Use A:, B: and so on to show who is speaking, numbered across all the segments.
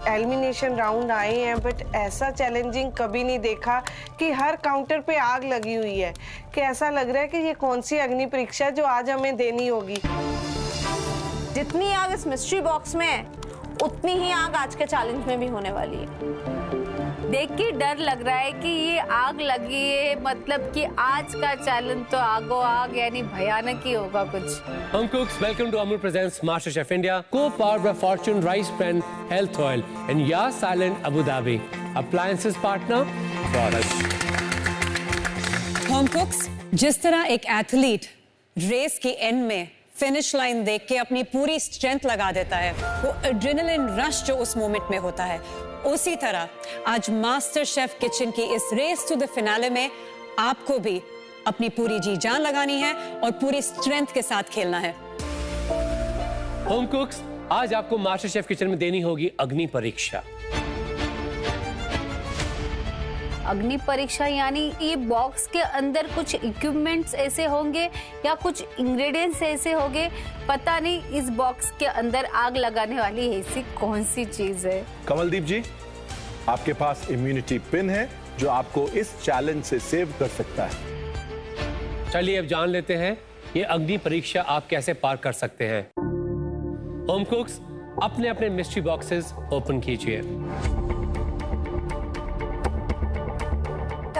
A: Elimination round आए हैं, but ऐसा चैलेंजिंग कभी नहीं देखा कि हर काउंटर पे आग लगी हुई है, कि ऐसा लग रहा है कि ये कौन सी अग्नि परीक्षा जो आज हमें देनी होगी।
B: जितनी आग इस मिस्ट्री बॉक्स में है, उतनी ही आग आज के चैलेंज में भी होने वाली है। देख के डर लग रहा है कि ये आग लगी है, मतलब कि आज का चैलेंज तो आगो आग यानी भयानक ही होगा कुछ।
C: Home cooks, welcome to Amul presents MasterChef India, co-powered by Fortune Rice Bran Health Oil and Yas Island Abu Dhabi, appliances partner for us.
D: Home cooks, जिस तरह एक एथलीट रेस के एंड में फिनिश लाइन देख के अपनी पूरी strength लगा देता है, वो एड्रेनलिन रश जो उस मोमेंट में होता है, उसी तरह आज मास्टर शेफ किचन की इस रेस टू द फिनाले में आपको भी अपनी पूरी जी जान लगानी है और पूरी स्ट्रेंथ के साथ खेलना है।
C: होम कुक्स, आज आपको मास्टर शेफ किचन में देनी होगी अग्नि परीक्षा।
B: अग्नि परीक्षा यानी ये बॉक्स के अंदर कुछ इक्विपमेंट्स ऐसे होंगे या कुछ इंग्रेडिएंट्स ऐसे होंगे, पता नहीं इस बॉक्स के अंदर आग लगाने वाली ऐसी कौन सी चीज है।
E: कमलदीप जी, आपके पास इम्यूनिटी पिन है जो आपको इस चैलेंज से सेव कर सकता है।
C: चलिए अब जान लेते हैं ये अग्नि परीक्षा आप कैसे पार कर सकते हैं। होम कुक्स, अपने अपने मिस्ट्री बॉक्सेस ओपन कीजिए।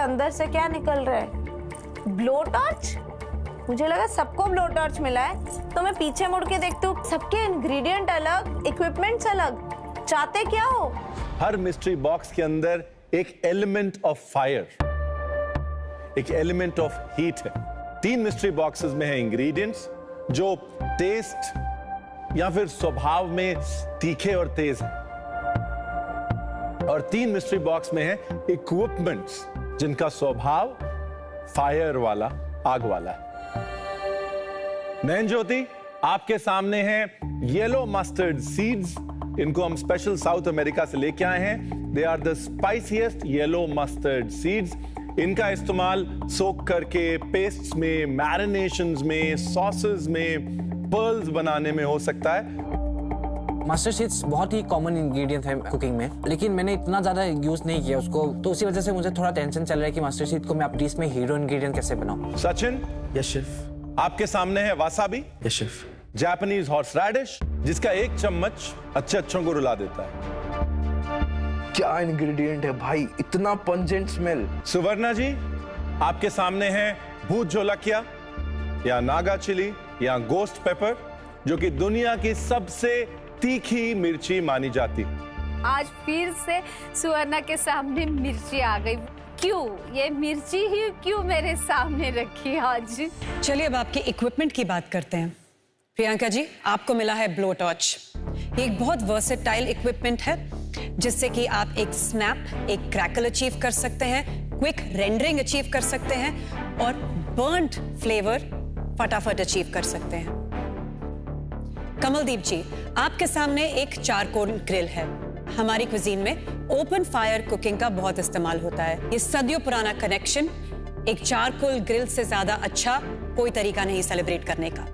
B: अंदर से क्या निकल रहा है? Blow torch? मुझे लगा सबको ब्लो टॉर्च मिला है, तो मैं पीछे मुड़ के देखती हूँ सबके इंग्रेडिएंट अलग, इक्विपमेंट्स अलग। चाहते क्या हो?
E: हर मिस्ट्री बॉक्स के अंदर एक एलिमेंट ऑफ फायर, एक एलिमेंट ऑफ हीट है। 3 मिस्ट्री बॉक्सेस में है इंग्रेडिएंट्स जो टेस्ट या फिर स्वभाव में तीखे और तेज हैं, और 3 मिस्ट्री बॉक्स में है इक्विपमेंट्स जिनका स्वभाव फायर वाला, आग वाला है। नयन ज्योति, आपके सामने है येलो मस्टर्ड सीड्स। इनको हम स्पेशल साउथ अमेरिका से लेके आए हैं। They are the spiciest yellow mustard seeds. इनका इस्तेमाल सोक करके पेस्ट्स में, मैरिनेशंस में, सॉसेस में, पर्ल्स बनाने में हो सकता है।
F: मस्टर्ड सीड्स बहुत ही कॉमन इंग्रेडिएंट है कुकिंग में, लेकिन मैंने इतना ज्यादा यूज नहीं किया उसको, तो उसी वजह से मुझे थोड़ा टेंशन चल रहा है कि मस्टर्ड सीड को मैं अपनी डिश में हीरो इंग्रेडिएंट कैसे बनाऊं।
E: Sachin,
G: yes chef.
E: आपके सामने है wasabi,
G: yes chef.
E: Japanese horse radish, जिसका 1 चम्मच अच्छों को रुला देता है।
G: क्या इंग्रेडिएंट है भाई, इतना पंजेंट स्मेल।
E: सुवर्णा जी, आपके सामने है भूत जोलाकिया या नागा चिली या गोस्ट पेपर, जो कि दुनिया की सबसे तीखी मिर्ची मानी जाती।
B: आज फिर से सुवर्णा के सामने मिर्ची आ गई। क्यों ये मिर्ची ही क्यों मेरे सामने रखी आज?
D: चलिए अब आपके इक्विपमेंट की बात करते हैं। प्रियंका जी, आपको मिला है ब्लो टॉर्च। ये एक बहुत वर्सेटाइल इक्विपमेंट है जिससे कि आप एक स्नैप, एक क्रैकल अचीव कर सकते हैं, क्विक रेंडरिंग अचीव कर सकते हैं और बर्न्ड फ्लेवर फटाफट अचीव कर सकते हैं। कमलदीप जी, आपके सामने एक चारकोल ग्रिल है। हमारी क्विजीन में ओपन फायर कुकिंग का बहुत इस्तेमाल होता है। ये सदियों पुराना कनेक्शन, एक चारकोल ग्रिल से ज्यादा अच्छा कोई तरीका नहीं सेलिब्रेट करने का।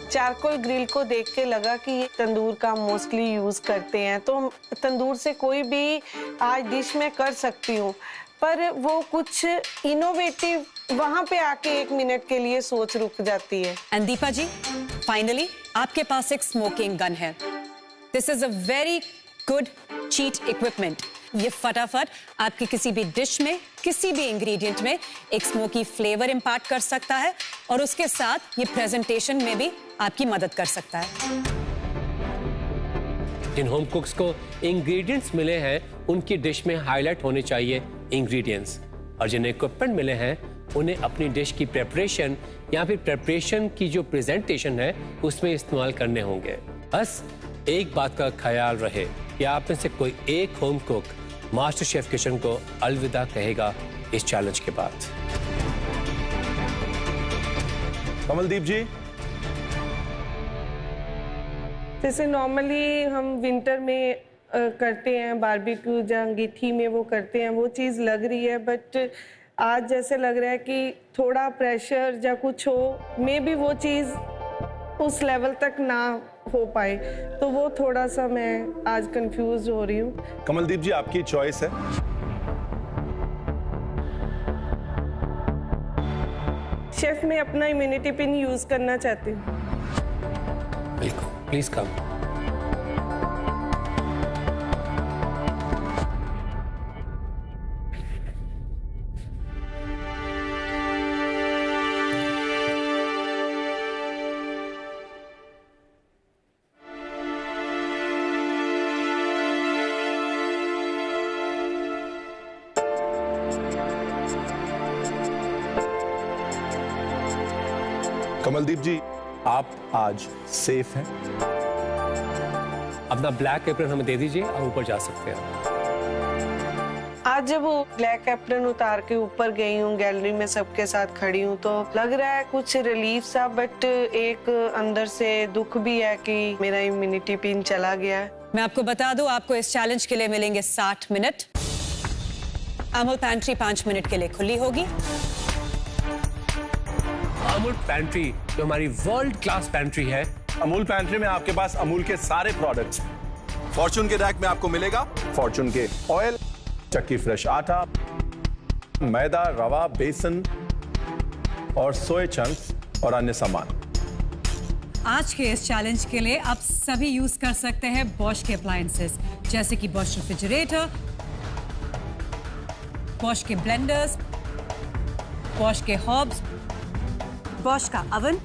A: चारकोल ग्रिल को देख के लगा कि ये तंदूर का मोस्टली यूज करते हैं, तो तंदूर से कोई भी आज डिश में कर सकती हूँ, पर वो कुछ इनोवेटिव वहां पे आके 1 मिनट के लिए सोच रुक जाती है।
D: एंड दीपा जी, फाइनली आपके पास एक स्मोकिंग गन है। This is a very good cheat equipment. ये फटाफट आपकी किसी भी डिश में, किसी भी इंग्रेडिएंट में एक स्मोकी फ्लेवर इंपैक्ट कर सकता है और उसके साथ ये प्रेजेंटेशन में भी आपकी मदद कर सकता है।
C: जिन होम कुक्स को इंग्रेडिएंट्स मिले हैं उनकी डिश में हाईलाइट होने चाहिए इंग्रेडिएंट्स, और जिन्हें इक्विपमेंट मिले हैं उन्हें अपनी डिश की प्रेपरेशन या फिर प्रेपरेशन की जो प्रेजेंटेशन है उसमें इस्तेमाल करने होंगे। बस एक बात का ख्याल रहे कि आप में से कोई एक home cook master chef kitchen को अलविदा कहेगा इस चैलेंज के बाद।
E: कमलदीप जी,
A: जैसे नॉर्मली हम विंटर में करते हैं बारबेक्यू, जो अंगीठी में वो करते हैं, वो चीज़ लग रही है, बट आज जैसे लग रहा है कि थोड़ा प्रेशर या कुछ हो, मे भी वो चीज़ उस लेवल तक ना हो पाए, तो वो थोड़ा सा मैं आज कंफ्यूज हो रही हूँ।
E: कमलदीप जी, आपकी चॉइस है।
A: शेफ, मैं अपना इम्यूनिटी पिन यूज करना चाहती हूँ।
C: बिल्कुल, प्लीज कम।
E: कमलदीप जी, आप आज सेफ हैं।
C: अपना ब्लैक एप्रन हमें दे दीजिए, आप ऊपर जा सकते हैं।
A: आज जब वो ब्लैक एप्रन उतार के ऊपर गई हूँ, गैलरी में सबके साथ खड़ी हूँ, तो लग रहा है कुछ रिलीफ सा, बट एक अंदर से दुख भी है कि मेरा इम्यूनिटी पिन चला गया है।
D: मैं आपको बता दूं, आपको इस चैलेंज के लिए मिलेंगे 60 मिनट। अमूल पैंट्री 5 मिनट के लिए खुली होगी।
C: अमूल पैंट्री जो हमारी वर्ल्ड क्लास पैंट्री है।
E: अमूल पैंट्री में आपके पास अमूल के सारे प्रोडक्ट्स। फॉर्चून के रैक में आपको मिलेगा फॉर्चून के ऑयल, चक्की फ्रेश आटा, मैदा, रवा, बेसन और सोया चंक्स और अन्य सामान।
D: आज के इस चैलेंज के लिए आप सभी यूज कर सकते हैं बॉश के अप्लायंसेस, जैसे कि बॉश रेफ्रिजरेटर, बॉश के ब्लेंडर्स, बॉश के हॉब्स, बॉश का ओवन,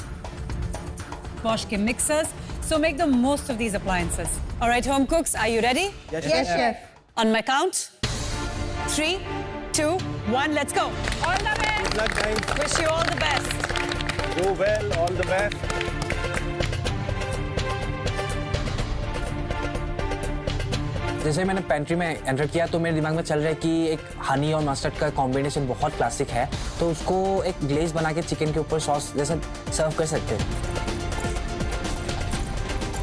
D: बॉश के mixers. So make the most of these appliances. All right, home cooks, are you ready?
B: Yes, chef.
D: On my count, 3, 2, 1, let's go.
B: All the best.
E: Good luck, guys.
D: Wish you all the best.
E: Do well, all the best.
F: जैसे मैंने pantry में enter किया तो मेरे दिमाग में चल रहा है कि एक हनी और मस्टर्ड का कॉम्बिनेशन बहुत क्लासिक है, तो उसको एक ग्लेज बना के चिकन के ऊपर सॉस जैसे सर्व कर सकते हैं।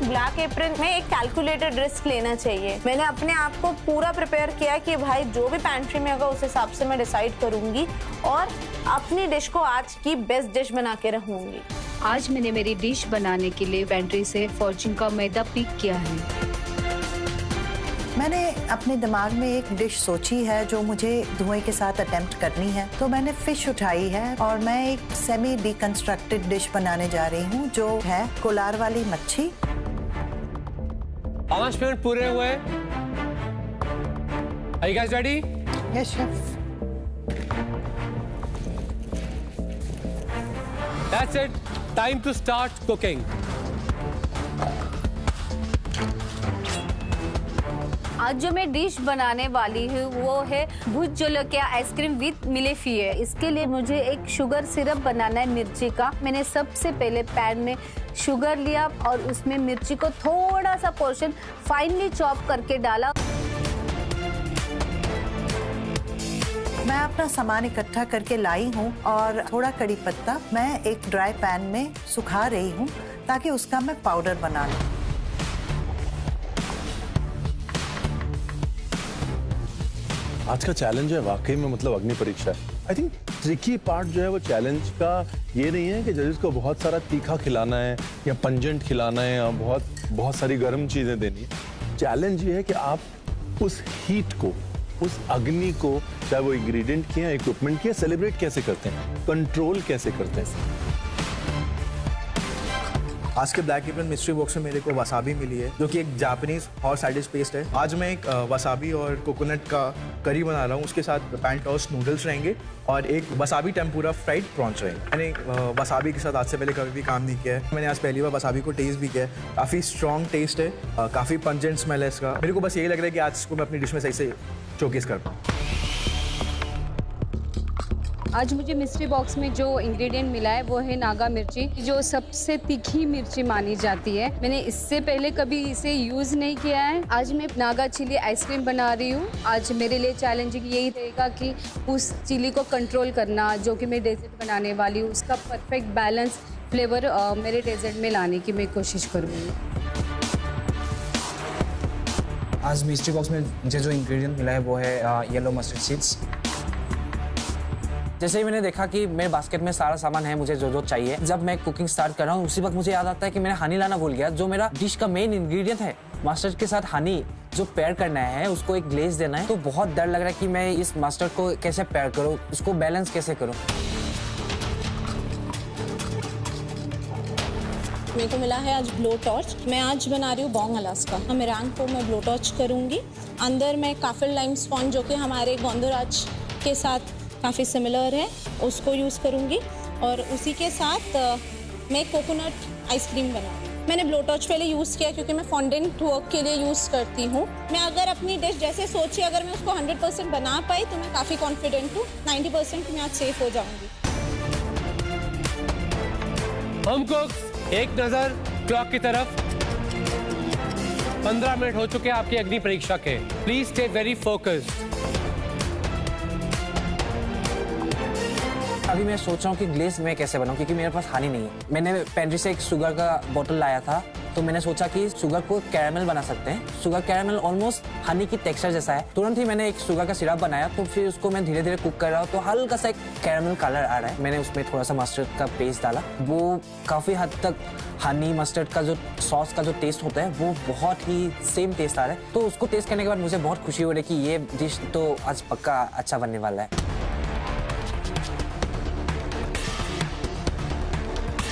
B: ब्लैक एप्रन में एक कैलकुलेटेड रिस्क लेना चाहिए। मैंने अपने आप को पूरा प्रिपेयर किया कि भाई जो भी पैंट्री में होगा उस हिसाब से मैं डिसाइड करूंगी और अपनी डिश को आज की बेस्ट डिश बना के रहूंगी।
H: आज मैंने मेरी डिश बनाने के लिए पेंट्री से फॉर्चून का मैदा पिक किया है।
I: मैंने अपने दिमाग में एक डिश सोची है जो मुझे धुएं के साथ अटेम्प्ट करनी है, तो मैंने फिश उठाई है और मैं एक सेमी डिकंस्ट्रक्टेड डिश बनाने जा रही हूँ जो है कोलार वाली मच्छी।
C: 5 मिनट पूरे हुए। Are you guys ready?
I: Yes chef.
C: That's it. Time to start cooking.
H: आज जो मैं डिश बनाने वाली हूँ वो है भुज जलोकिया आइसक्रीम विद मिलेफिए। इसके लिए मुझे एक शुगर सिरप बनाना है मिर्ची का। मैंने सबसे पहले पैन में शुगर लिया और उसमें मिर्ची को थोड़ा सा पोर्शन फाइनली चॉप करके डाला।
I: मैं अपना सामान इकट्ठा करके लाई हूँ और थोड़ा कड़ी पत्ता मैं एक ड्राई पैन में सुखा रही हूँ ताकि उसका मैं पाउडर बना लूँ।
E: आज का चैलेंज है वाकई में मतलब अग्नि परीक्षा है। आई थिंक ट्रिकी पार्ट जो है वो चैलेंज का ये नहीं है कि जजेस को बहुत सारा तीखा खिलाना है या पंजेंट खिलाना है या बहुत सारी गर्म चीजें देनी है। चैलेंज ये है कि आप उस हीट को, उस अग्नि को, चाहे वो इंग्रेडिएंट की या इक्विपमेंट की, सेलिब्रेट कैसे करते हैं, कंट्रोल कैसे करते हैं।
G: आज के ब्लैक एप्रन मिस्ट्री बॉक्स में मेरे को वसाबी मिली है जो कि एक Japanese hot side dish paste है। आज मैं एक वसाबी और कोकोनट का करी बना रहा हूँ, उसके साथ पैन टॉस्ट नूडल्स रहेंगे और एक वसाबी टेम्पुरा फ्राइड प्रॉन्स रहेंगे। मैंने वसाबी के साथ आज से पहले कभी भी काम नहीं किया है। मैंने आज पहली बार वसाबी को टेस्ट भी किया है। काफ़ी स्ट्रॉन्ग टेस्ट है, काफ़ी पंजेंट स्मेल है इसका। मेरे को बस यही लग रहा है कि आज इसको मैं अपनी डिश में सही से शोकेस कर पाऊँ।
H: आज मुझे मिस्ट्री बॉक्स में जो इंग्रेडिएंट मिला है वो है नागा मिर्ची, जो सबसे तीखी मिर्ची मानी जाती है। मैंने इससे पहले कभी इसे यूज नहीं किया है। आज मैं नागा चिली आइसक्रीम बना रही हूँ। आज मेरे लिए चैलेंजिंग यही रहेगा कि उस चिली को कंट्रोल करना, जो कि मैं डेजर्ट बनाने वाली हूँ, उसका परफेक्ट बैलेंस फ्लेवर मेरे डेजर्ट में लाने की मैं कोशिश करूँगी।
F: आज मिस्ट्री बॉक्स में मुझे जो इंग्रेडिएंट मिला है वो है येलो मस्टर्ड सीड्स, जैसे ही मैंने देखा कि मेरे बास्केट में सारा सामान है मुझे जो चाहिए, जब मैं कुकिंग स्टार्ट कर रहा हूँ उसी वक्त मुझे याद आता है कि मैंने हनी लाना भूल गया, जो मेरा डिश का मेन इंग्रेडिएंट है। मस्टर्ड के साथ हनी जो पेयर करना है, उसको एक ग्लेज देना है, तो बहुत डर लग रहा है कि मैं इस मस्टर्ड को कैसे पेयर करूँ, उसको बैलेंस कैसे करूँ।
J: मेरे को मिला है आज ब्लो टॉर्च। मैं आज बना रही हूँ बॉन्ग अलास्का। मेरांग को मैं ब्लो टॉर्च करूँगी। अंदर मैं काफिर लाइम स्पॉन्ज जो कि हमारे गोंदराज के साथ काफ़ी सिमिलर है, उसको यूज़ करूँगी। और उसी के साथ मैं कोकोनट आइसक्रीम बनाऊँगी। मैंने ब्लो टॉर्च पहले यूज़ किया क्योंकि मैं फॉन्डेंट वर्क के लिए यूज़ करती हूँ। मैं अगर अपनी डिश जैसे सोची अगर मैं उसको 100% बना पाई तो मैं काफ़ी कॉन्फिडेंट हूँ 90% मैं आज सेफ हो जाऊँगी।
C: हम कुक्स, एक नजर क्लॉक की तरफ। 15 मिनट हो चुके हैं आपकी अग्नि परीक्षा के। Please stay very focused.
F: अभी मैं सोच रहा हूँ कि ग्लेज मैं कैसे बनाऊँ, क्योंकि मेरे पास हनी नहीं है। मैंने पेंट्री से एक शुगर का बोतल लाया था, तो मैंने सोचा कि शुगर को कैरामल बना सकते हैं। शुगर कैरामल ऑलमोस्ट हनी की टेक्सचर जैसा है। तुरंत ही मैंने एक शुगर का सिरप बनाया, तो फिर उसको मैं धीरे धीरे कुक कर रहा हूँ, तो हल्का सा एक कैरामल कलर आ रहा है। मैंने उसमें थोड़ा सा मस्टर्ड का पेस्ट डाला, वो काफ़ी हद तक हनी मस्टर्ड का जो सॉस का जो टेस्ट होता है वो बहुत ही सेम टेस्ट आ रहा है। तो उसको टेस्ट करने के बाद मुझे बहुत खुशी हो रही है कि ये डिश तो आज पक्का अच्छा बनने वाला है।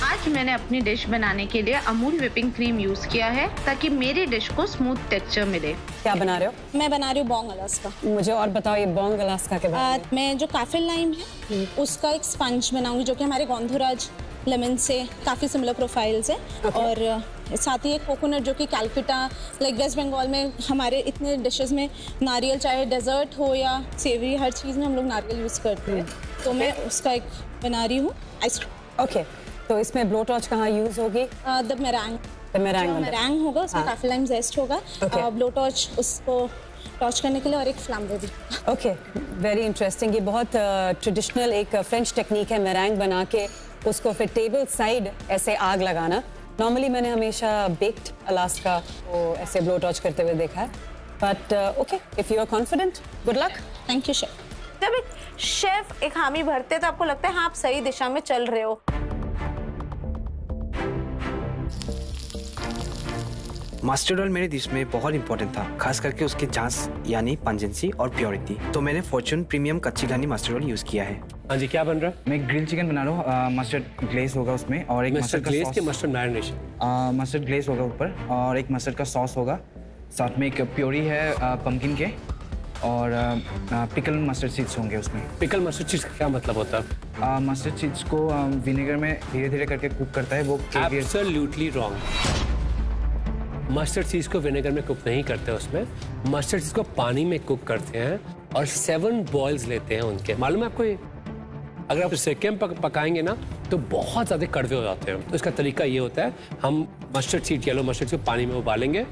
B: आज मैंने अपनी डिश बनाने के लिए अमूल व्हिपिंग क्रीम यूज किया है ताकि मेरी डिश को स्मूथ टेक्सचर मिले।
D: क्या बना रहे हो?
J: मैं बना रही हूँ बॉन्ग अलास्का।
D: मुझे और बताओ ये बॉन्ग अलास्का के बारे में।
J: मैं जो काफिर लाइम है उसका एक स्पंज बनाऊंगी जो कि हमारे गोंधराज लेमन से काफ़ी सिमिलर प्रोफाइल्स है। और साथ ही एक कोकोनट जो कि कैलकटा लाइक वेस्ट बंगाल में हमारे इतने डिशेस में नारियल, चाहे डेजर्ट हो या सेवरी, हर चीज़ में हम लोग नारियल यूज़ करते हैं। तो मैं उसका एक बना रही हूँ आइसक्रीम।
D: ओके, तो इसमें ब्लो टॉर्च कहाँ यूज होगी?
J: द मेरैंग होगा, उसमें काफी लाइम जेस्ट होगा। ब्लो टॉर्च उसको टॉर्च करने के लिए और एक फ्लैम दे दी।
D: Okay, very interesting. ये बहुत ट्रेडिशनल एक फ्रेंच टेक्निक है, मेरैंग बना के उसको फिर टेबल साइड ऐसे आग लगाना। नॉर्मली मैंने हमेशा बेक्ड अलास्का को ऐसे ब्लो टॉर्च करते हुए देखा है, but okay, if you are confident, good luck.
J: Thank you chef.
B: जब एक शेफ एक हामी भरते तो आपको लगता है हाँ आप सही दिशा में चल रहे हो।
F: मस्टर्ड ऑयल मेरे डिश में बहुत इंपॉर्टेंट था, खास करके उसकी जांच यानी पंजेंसी और प्योरिटी। तो मैंने फॉर्चून प्रीमियम कच्ची घानी मस्टर्ड ऑयल यूज किया है।
C: हाँ जी, क्या बन रहा है?
F: मैं ग्रिल चिकन बना रहा हूँ। मस्टर्ड ग्लेज होगा उसमें और एक
C: मस्टर्ड ग्लेज के मस्टर्ड मैरिनेशन।
F: मस्टर्ड ग्लेज होगा ऊपर और एक मस्टर्ड का सॉस होगा। साथ में एक प्योरी है पंपकिन के और पिकल मस्टर्ड सीड्स होंगे उसमें।
C: पिकल मस्टर्ड सीड्स का क्या मतलब होता है?
F: मस्टर्ड सीड्स को विनेगर में धीरे धीरे करके कुक करता है वो।
C: Absolutely wrong. मस्टर्ड सीड्स को विनेगर में कुक नहीं करते, उसमें मस्टर्ड सीड्स को पानी में कुक करते हैं और 7 बॉयल्स लेते हैं उनके। मालूम है आपको ये? अगर आप सिरके में पकाएंगे ना तो बहुत ज़्यादा कड़वे हो जाते हैं। तो इसका तरीका ये होता है, हम मस्टर्ड सीड, येलो मस्टर्ड को पानी में उबालेंगे,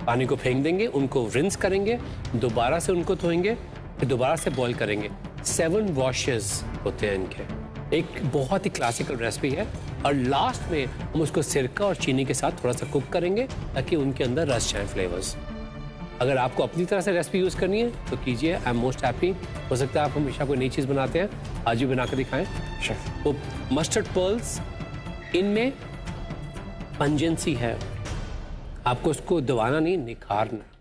C: पानी को फेंक देंगे, उनको रिंस करेंगे, दोबारा से उनको धोएंगे, फिर दोबारा से बॉईल करेंगे। 7 वॉशेस होते हैं इनके। एक बहुत ही क्लासिकल रेसिपी है और लास्ट में हम उसको सिरका और चीनी के साथ थोड़ा सा कुक करेंगे ताकि उनके अंदर रस जाए फ्लेवर्स। अगर आपको अपनी तरह से रेसिपी यूज़ करनी है तो कीजिए, आई एम मोस्ट हैप्पी। हो सकता है आप हमेशा कोई नई चीज़ बनाते हैं, आज भी बना कर दिखाएं। तो मस्टर्ड पर्ल्स, इनमें पंजेंसी है, आपको उसको दबाना नहीं, निखारना।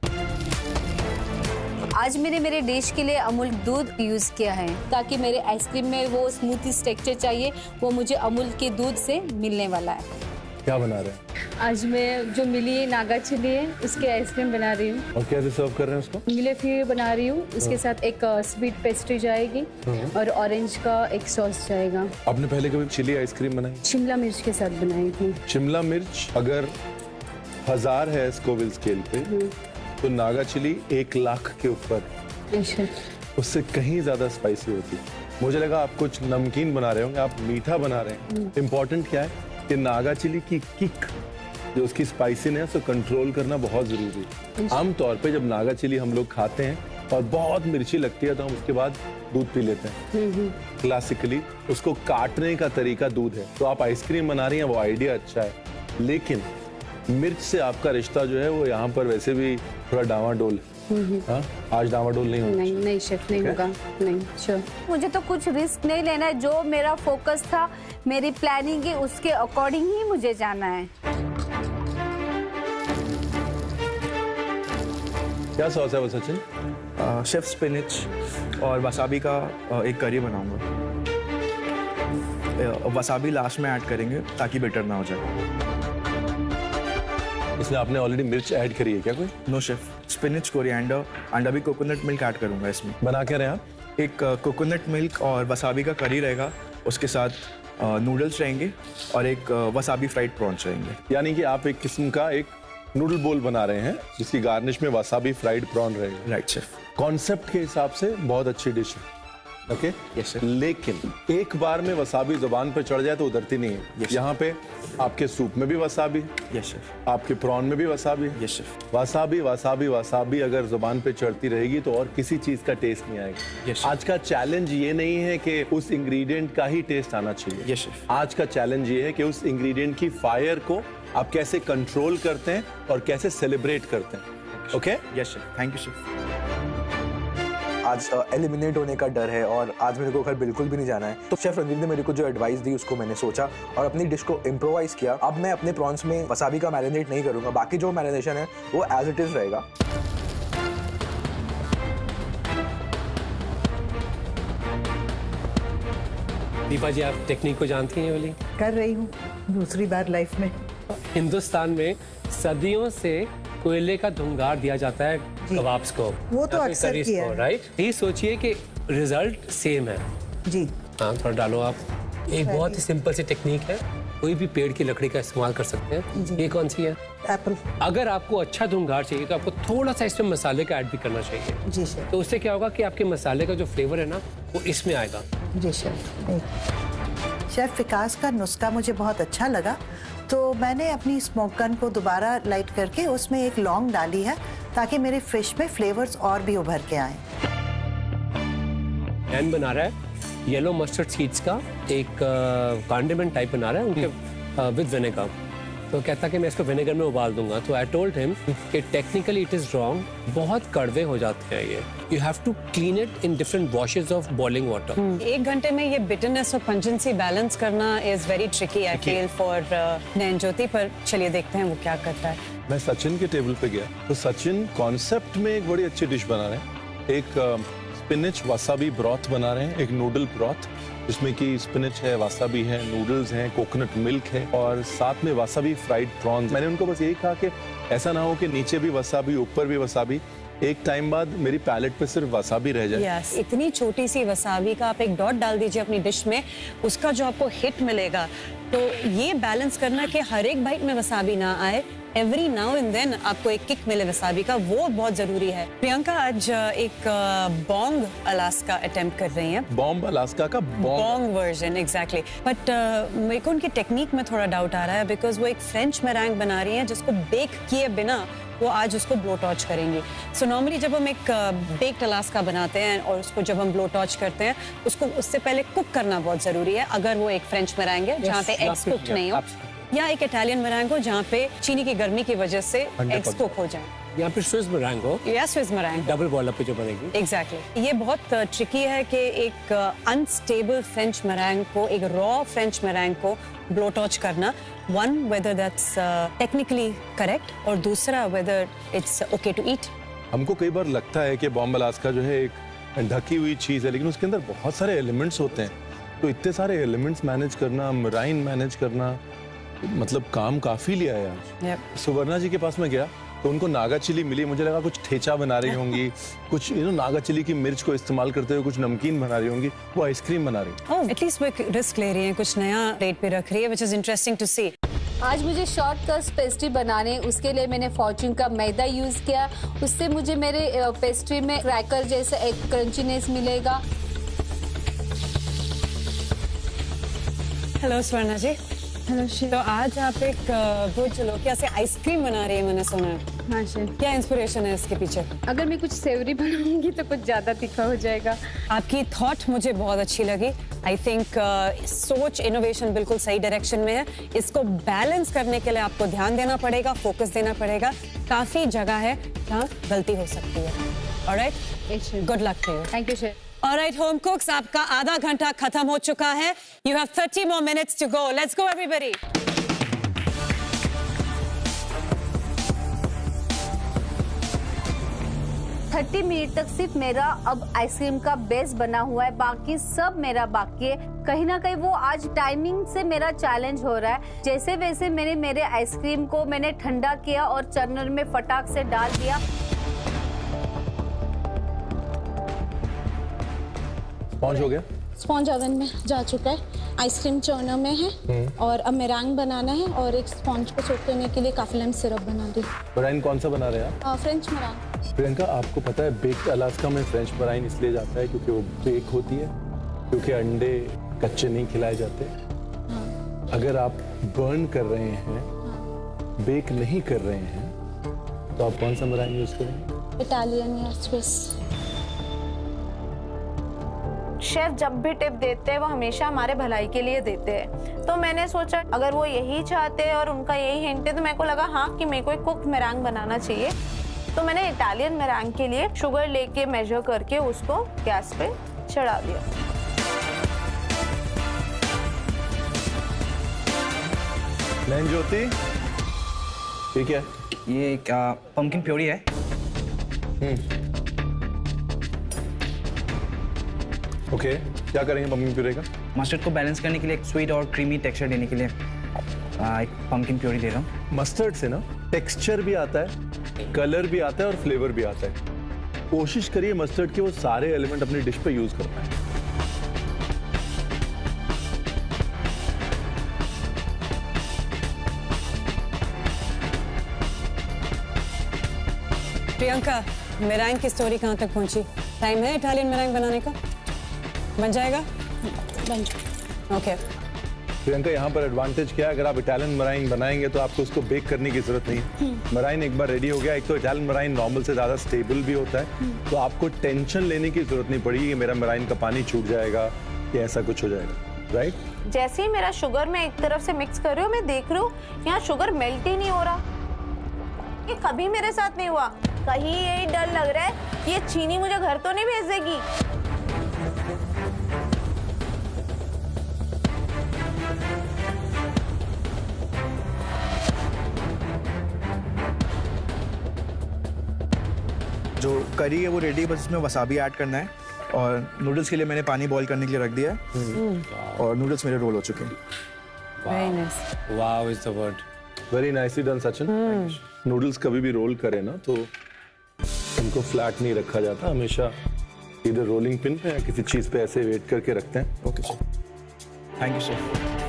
H: आज मैंने मेरे डिश के लिए अमूल दूध यूज़ किया है ताकि मेरे आइसक्रीम में वो स्मूथी टेक्सचर चाहिए वो मुझे अमूल के दूध से मिलने वाला है।
E: क्या बना रहे हैं?
H: आज मैं जो मिली नागा चिली है उसके आइसक्रीम बना रही हूँ।
E: और कैसे सर्व कर रहे हैं उसको?
H: मिले फिर बना रही हूँ, उसके साथ एक स्वीट पेस्ट्री जाएगी और ऑरेंज का एक सॉस जाएगा।
E: आपने पहले कभी चिली आइसक्रीम बनाई?
H: शिमला मिर्च के साथ बनाई थी।
E: शिमला मिर्च अगर 1000 है स्कोविल स्केल पे तो नागा चिली 1 लाख के ऊपर, उससे कहीं ज्यादा स्पाइसी होती है। मुझे लगा आप कुछ नमकीन बना रहे होंगे, आप मीठा बना रहे हैं। इम्पोर्टेंट क्या है कि नागा चिली की किक, जो उसकी स्पाइसीनेस को कंट्रोल करना बहुत जरूरी है। आमतौर पे जब नागा चिली हम लोग खाते हैं और बहुत मिर्ची लगती है तो हम उसके बाद दूध पी लेते हैं। क्लासिकली उसको काटने का तरीका दूध है। तो आप आइसक्रीम बना रही हैं, वो आइडिया अच्छा है, लेकिन मिर्च से आपका रिश्ता जो है वो यहाँ पर वैसे भी थोड़ा डावाडोल है। हाँ? आज डावाडोल नहीं होगा।
H: नहीं शेफ, नहीं होगा, नहीं श्योर।
B: मुझे तो कुछ रिस्क नहीं लेना है, जो मेरा फोकस था, मेरी प्लानिंग है, उसके अकॉर्डिंग ही मुझे जाना है।
E: क्या सॉस है वो सचिन?
G: शेफ स्पिनच और वसाबी का एक करी बनाऊंगा। वसाबी लास्ट में ऐड करेंगे ताकि बिटर ना हो जाए।
E: इसमें आपने ऑलरेडी मिर्च ऐड करी है क्या कोई?
G: No chef, spinach, coriander and अभी कोकोनट मिल्क ऐड करूंगा इसमें।
E: बना के रहे आप?
G: एक कोकोनट मिल्क और वसाबी का करी रहेगा, उसके साथ नूडल्स रहेंगे और एक वसाबी फ्राइड प्रॉन्स रहेंगे।
E: यानी कि आप एक किस्म का एक नूडल बोल बना रहे हैं जिसकी गार्निश में वसाबी फ्राइड प्रॉन रहेगा।
G: Right chef.
E: कॉन्सेप्ट के हिसाब से बहुत अच्छी डिश है। Okay
G: Yes, sir.
E: लेकिन एक बार में वसाबी जुबान पे चढ़ जाए तो उतरती नहीं है।
G: Yes,
E: यहाँ पे आपके सूप में भी वसाबी,
G: यस शेफ।
E: आपके प्रॉन में भी wasabi.
G: Yes chef.
E: Wasabi wasabi wasabi अगर जुबान पे चढ़ती रहेगी तो और किसी चीज का टेस्ट नहीं आएगा।
G: Yes,
E: आज का चैलेंज ये नहीं है कि उस इंग्रेडिएंट का ही टेस्ट आना चाहिए।
G: Yes, chef.
E: आज का चैलेंज ये है कि उस इंग्रेडिएंट की फायर को आप कैसे कंट्रोल करते हैं और कैसे सेलिब्रेट करते हैं। Okay
G: yes chef, thank you chef.
K: आज एलिमिनेट होने का डर है और आज मेरे को घर बिल्कुल भी नहीं जाना है, तो शेफ रणवीर ने मेरे को जो एडवाइस दी उसको मैंने सोचा और अपनी डिश को इम्प्रोवाइज किया। अब मैं अपने प्रॉन्स में वसाबी का मैरिनेट नहीं करूंगा, बाकी जो मैरिनेशन है वो एज इट इज रहेगा।
C: दीपा जी, आप टेक्निक को जानती हैं ये वाली?
I: कर रही हूँ दूसरी बार लाइफ में।
C: हिंदुस्तान में सदियों से कोयले का धुंगार दिया जाता है कबाब्स को,
I: वो तो
C: या फिर
I: अक्सर
C: करीज
I: किया
C: को,
I: है।
C: राइट? ये सोचिए कि रिजल्ट सेम है।
I: जी।
C: हाँ, थोड़ा डालो आप। एक बहुत ही सिंपल सी टेक्निक है, कोई भी पेड़ की लकड़ी का इस्तेमाल कर सकते हैं। ये कौन सी है?
I: एप्पल।
C: अगर आपको अच्छा धुंगार चाहिए तो आपको थोड़ा सा इसमें मसाले का ऐड भी करना चाहिए।
I: जी शेफ।
C: तो उससे क्या होगा कि आपके मसाले का जो फ्लेवर है ना वो इसमें आएगा।
I: जी शेफ। शेफ विकास का नुस्खा मुझे बहुत अच्छा लगा, तो मैंने अपनी स्मोक गन को दोबारा लाइट करके उसमें एक लौंग डाली है ताकि मेरे फिश में फ्लेवर्स और भी उभर के आए।
C: एंड बना रहा है येलो मस्टर्ड सीड्स का एक कॉन्डिमेंट टाइप बना रहा है उनके विद विनेगर। तो कहता कि मैं इसको विनेगर में उबाल दूंगा। तो आई टोल्ड हिम कि टेक्निकली इट इज रॉन्ग, बहुत कड़वे हो जाते हैं ये। You have to clean it in different washes of boiling water.
D: 1 घंटे में ये बिटरनेस और पंजेंसी बैलेंस करना is very tricky I feel for Nain Jyoti. पर चलिए देखते हैं वो क्या करता है।
E: मैं सचिन के टेबल पे गया तो सचिन कॉन्सेप्ट में एक बड़ी अच्छी डिश बना रहे हैं। एक स्पिनच वसाबी ब्रॉथ बना रहे हैं, एक नूडल ब्रॉथ जिसमें कि स्पिनच है, वसाबी है, नूडल्स हैं, कोकोनट मिल्क है और साथ में वसाबी फ्राइड प्रॉन्स। मैंने उनको बस यही कहा कि ऐसा ना हो कि नीचे भी वसाबी ऊपर भी वसाबी, एक टाइम बाद मेरी पैलेट पे सिर्फ वसाबी रह जाए।
D: यस, इतनी छोटी सी वसाबी का आप एक डॉट डाल दीजिए अपनी डिश में, उसका जो आपको हिट मिलेगा। तो ये बैलेंस करना कि हर एक बाइट में वसाबी ना आए, एवरी नाउ एंड देन आपको एक किक मिले वसाबी का, वो बहुत जरूरी है। प्रियंका आज एक बॉन्ग अलास्का अटेम्प्ट कर रही हैं।
E: बॉम्ब अलास्का का
D: बॉन्ग वर्जन, एग्जैक्टली। बट मेरे को उनकी टेक्निक में थोड़ा डाउट आ रहा है बिकॉज वो एक फ्रेंच मेरैंग बना रही हैं जिसको बेक किए बिना वो आज उसको ब्लो टॉर्च करेंगी। सो नॉर्मली जब हम एक बेक्ड अलास्का बनाते हैं और उसको जब हम ब्लो टॉर्च करते हैं उसको उससे पहले कुक करना बहुत जरूरी है। अगर वो एक फ्रेंच मेरैंग है जहाँ पे एग्स कुक नहीं हो, या एक इटालियन मेरैंग हो जहाँ पे चीनी की गर्मी की वजह से एग्स कुक हो जाए,
C: या फिर स्विस मेरैंग हो,
D: या स्विस मेरैंग
C: डबल बॉइलर पे जो बनेगी।
D: एग्जैक्टली। ये बहुत ट्रिकी है कि एक अनस्टेबल फ्रेंच मेरैंग को, एक रॉ फ्रेंच मेरैंग को ब्लो टॉर्च करना, one whether that's technically correct और दूसरा whether it's okay to eat.
E: हमको कई बार लगता है कि बॉम्ब अलास्का जो है एक ढकी हुई चीज़ है, लेकिन उसके अंदर बहुत सारे एलिमेंट्स होते हैं। तो इतने सारे एलिमेंट्स मैनेज करना, मराइन मैनेज करना, मतलब काम काफ़ी लिया है आज। सुवर्णा जी के पास में गया तो उनको नागा चिली मिली, मुझे लगा कुछ ठेचा बना रही होंगी, कुछ नागा चिली की मिर्च को इस्तेमाल करते हुए कुछ नमकीन बना रही होंगी, वो आइसक्रीम बना रही।
D: ओह, एटलीस्ट वो एक रिस्क ले रही हैं, कुछ नया रेट पे रख रही है, व्हिच इज इंटरेस्टिंग टू सी।
H: आज मुझे शॉर्टकट पेस्ट्री बनाने, उसके लिए मैंने फॉर्च्यून का मैदा यूज किया। उससे मुझे मेरे पेस्ट्री में क्रैकर जैसा एक क्रंचीनेस मिलेगा।
D: Hello Swarna ji.
H: Hello chef.
D: तो आज आप एक भुज लोकिया से आइसक्रीम बना रही है, मैंने सुना है।
H: हाँ शेफ।
D: क्या इंस्पिरेशन है इसके पीछे?
H: अगर मैं कुछ सेवरी बनाऊंगी तो कुछ ज्यादा तीखा हो जाएगा।
D: आपकी थॉट मुझे बहुत अच्छी लगी। आई थिंक सोच इनोवेशन बिल्कुल सही डायरेक्शन में है। इसको बैलेंस करने के लिए आपको ध्यान देना पड़ेगा, फोकस देना पड़ेगा। काफी जगह है जहाँ गलती हो सकती है। Alright, good luck to you.
H: Thank you chef.
D: Alright home cooks, आपका आधा घंटा खत्म हो चुका है। You have 30 more minutes to go. Let's go everybody.
B: Thirty minute तक सिर्फ मेरा अब आइसक्रीम का बेस बना हुआ है, बाकी सब मेरा बाकी है। कहीं ना कहीं वो आज टाइमिंग से मेरा चैलेंज हो रहा है। जैसे वैसे मैंने मेरे आइसक्रीम को मैंने ठंडा किया और चर्नर में फटाक से डाल दिया।
E: स्पॉन्ज हो गया?
J: स्पॉन्ज ओवन में जा चुका है, आइसक्रीम चर्नर में है और अब मेरैंग बनाना है और एक स्पॉन्ज को सोक करने के लिए काफी लाइम सिरप बना दी।
E: मराइन कौन सा बना रहे हैं आप?
J: फ्रेंच मेरैंग।
E: प्रियंका, आपको पता है बेक्ड अलास्का में फ्रेंच मराइन इसलिए जाता है क्योंकि वो बेक होती है, क्योंकि अंडे कच्चे नहीं खिलाए जाते। अगर आप बर्न कर रहे हैं, बेक नहीं कर रहे हैं, तो आप कौन सा मराइन यूज करेंगे?
J: इटालियन या स्विस।
B: शेफ जब भी टिप देते हैं वो हमेशा हमारे भलाई के लिए देते हैं। तो मैंने सोचा अगर वो यही चाहते हैं और उनका यही हिंट है तो मेरे को लगा हाँ कि मेरे को एक कुक्ड मेरैंग बनाना चाहिए। तो मैंने इटालियन मेरैंग के लिए शुगर लेके मेजर करके उसको गैस पे चढ़ा दिया।
E: नैन ज्योति, ये क्या है?
F: ये एक पंपकिन प्योरी है।
E: ओके, क्या करेंगे पंपकिन प्यूरी का?
F: मस्टर्ड को बैलेंस करने के लिए, एक स्वीट और क्रीमी टेक्सचर देने के लिए एक पंपकिन प्योरी दे रहा हूँ।
E: मस्टर्ड से ना टेक्सचर भी आता है, कलर भी आता है और फ्लेवर भी आता है। कोशिश करिए मस्टर्ड के वो सारे एलिमेंट अपनी डिश पे यूज कर पाए।
D: प्रियंका, मेरैंग की स्टोरी कहाँ तक पहुंची? टाइम है इटालियन मेरैंग बनाने का? बन जाएगा?
J: बन जाएगा।
D: ओके।
E: प्रियंका, यहाँ पर एडवांटेज क्या है, अगर आप इटालियन मराइन बनाएंगे तो आपको उसको बेक करने की जरूरत नहीं है। मराइन एक बार रेडी हो गया, एक तो इटालियन मराइन नॉर्मल से ज्यादा स्टेबल भी होता है, तो आपको टेंशन लेने की जरूरत नहीं पड़ेगी कि मेरा मराइन का पानी छूट जाएगा या ऐसा कुछ हो जाएगा। राइट?
B: जैसे ही मेरा शुगर मैं एक तरफ से मिक्स कर रही हूँ, मैं देख रही हूँ यहाँ शुगर मेल्ट ही नहीं हो रहा। ये कभी मेरे साथ नहीं हुआ। कहीं यही डर लग रहा है कि ये चीनी मुझे घर तो नहीं भेज देगी।
G: जो करी है वो रेडी है, बस इसमें वसाबी ऐड करना है। और नूडल्स के लिए मैंने पानी बॉईल करने के लिए रख दिया है और नूडल्स मेरे रोल हो चुके हैं।
D: Very nice.
C: Wow is the word.
E: Very nicely done Sachin. Noodles कभी भी रोल करें ना तो उनको फ्लैट नहीं रखा जाता, हमेशा इधर रोलिंग पिन पे या किसी चीज पे ऐसे वेट करके रखते हैं।
G: Okay sir, thank you sir.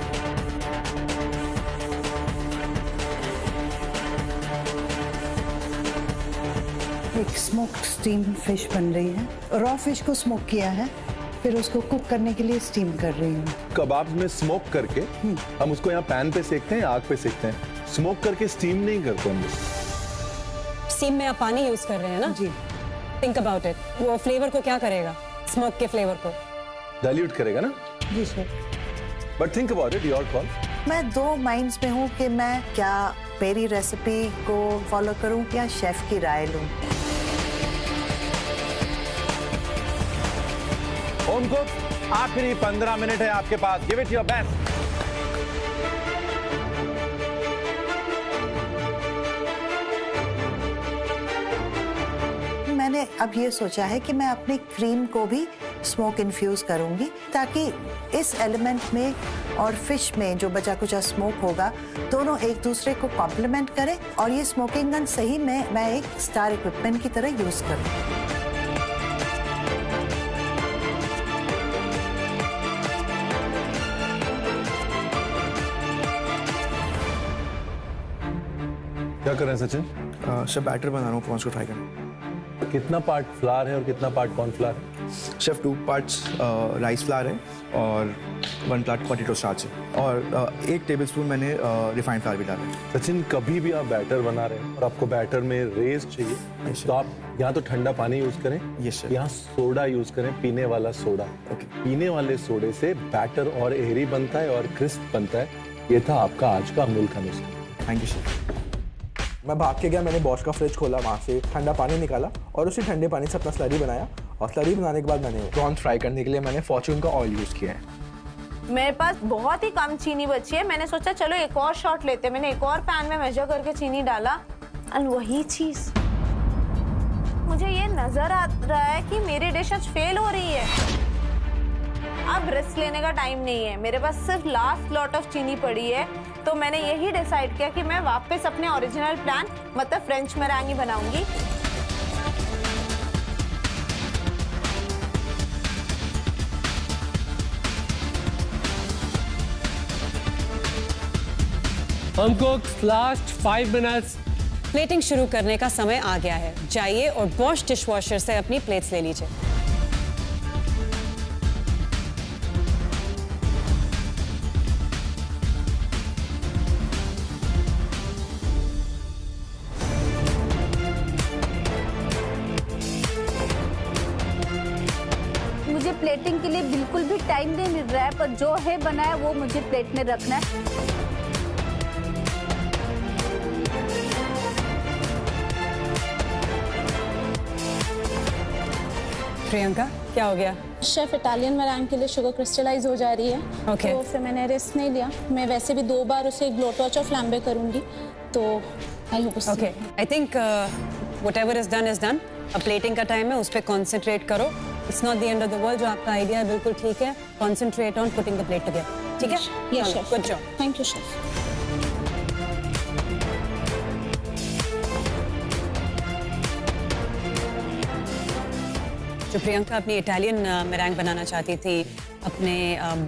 I: एक स्मोक्ड स्टीम फिश बन रही है। रॉ फिश को स्मोक किया है, फिर उसको कुक करने के लिए स्टीम कर रही हूँ।
E: कबाब में स्मोक करके हम उसको यहाँ पैन पे सेकते हैं, आग पे सेकते हैं। स्मोक करके स्टीम नहीं करते हम।
D: स्टीम में आप पानी यूज कर रहे हैं ना?
I: जी।
D: थिंक अबाउट इट, वो फ्लेवर को क्या करेगा? स्मोक के फ्लेवर को
E: डाइल्यूट करेगा ना?
I: जी sir.
E: But think about it, your call.
I: मैं दो माइंड्स में हूँ कि मैं क्या मेरी रेसिपी को फॉलो करूँ या शेफ की राय लूँ।
E: होम कुक, आखिरी 15 मिनट है आपके पास। Give it your best.
I: मैंने अब ये सोचा है कि मैं अपनी क्रीम को भी स्मोक इन्फ्यूज करूंगी, ताकि इस एलिमेंट में और फिश में जो बचा कुचा स्मोक होगा दोनों एक दूसरे को कॉम्प्लीमेंट करें और ये स्मोकिंग गन सही में मैं एक स्टार इक्विपमेंट की तरह यूज करूं।
E: क्या कर रहे हैं सचिन?
G: सर बैटर बना रहा हूँ, प्रॉन्स को फ्राई करना।
E: कितना पार्ट फ्लावर है और कितना पार्ट कॉर्नफ्लावर है?
G: शेफ 2 पार्ट्स राइस फ्लावर है और 1 पार्ट पोटैटो स्टार्च है और 1 टेबलस्पून मैंने रिफाइंड फ्लावर भी डाला है।
E: सचिन, कभी भी आप बैटर बना रहे हैं और आपको बैटर में रेज चाहिए तो आप यहाँ तो ठंडा पानी यूज करें, यहाँ सोडा यूज करें, पीने वाला सोडा। पीने वाले सोडे से बैटर और एरी बनता है और क्रिस्प बनता है। ये था आपका आज का अमूल का नुस्खा।
G: Thank you sir.
K: मैं भाग के गया, मैंने बॉश का फ्रिज खोला, वहाँ से ठंडा पानी निकाला और उसी ठंडे पानी से अपना स्लरी बनाया और स्लरी बनाने के बाद मैंने प्रॉन्स फ्राई करने के लिए मैंने फॉर्च्यून का ऑयल यूज़ किया है।
B: मेरे पास बहुत ही कम चीनी बची है, मैंने सोचा चलो एक और शॉट लेते हैं। मैंने एक और पैन में मेजर करके चीनी डाला और वही चीज मुझे ये नजर आ रहा है कि मेरी डिश आज फेल हो रही है। अब रिस्क लेने का टाइम नहीं है, मेरे पास सिर्फ लास्ट लॉट ऑफ चीनी पड़ी है। तो मैंने यही डिसाइड किया कि मैं वापस अपने ओरिजिनल प्लान मतलब फ्रेंच मेरेंगे बनाऊंगी।
C: Last 5 minutes.
D: प्लेटिंग शुरू करने का समय आ गया है। जाइए और बॉश डिशवॉशर से अपनी प्लेट्स ले लीजिए।
H: मुझे प्लेटिंग के लिए बिल्कुल भी टाइम नहीं मिल रहा है, पर जो है बना है वो मुझे प्लेट में रखना है।
D: प्रियंका, क्या हो गया?
J: शेफ इटालियन मेरेंगे के लिए शुगर क्रिस्टलाइज हो जा रही है।
D: Okay.
J: तो फिर मैंने रिस्क नहीं लिया। मैं वैसे भी 2 बार उसे ग्लो टॉर्च और फ्लैम्बे करूंगी, तो I hope.
D: Okay, I think whatever is done. अब प्लेटिंग का टाइम है, उस पर कॉन्सेंट्रेट करो। It's not the end of the world. जो आपका आइडिया है बिल्कुल ठीक है। Concentrate on putting the plate together. ठीक है?
J: Yes chef.
D: Good job.
J: Thank you chef.
D: जो प्रियंका अपनी इटालियन मेरेंगे बनाना चाहती थी अपने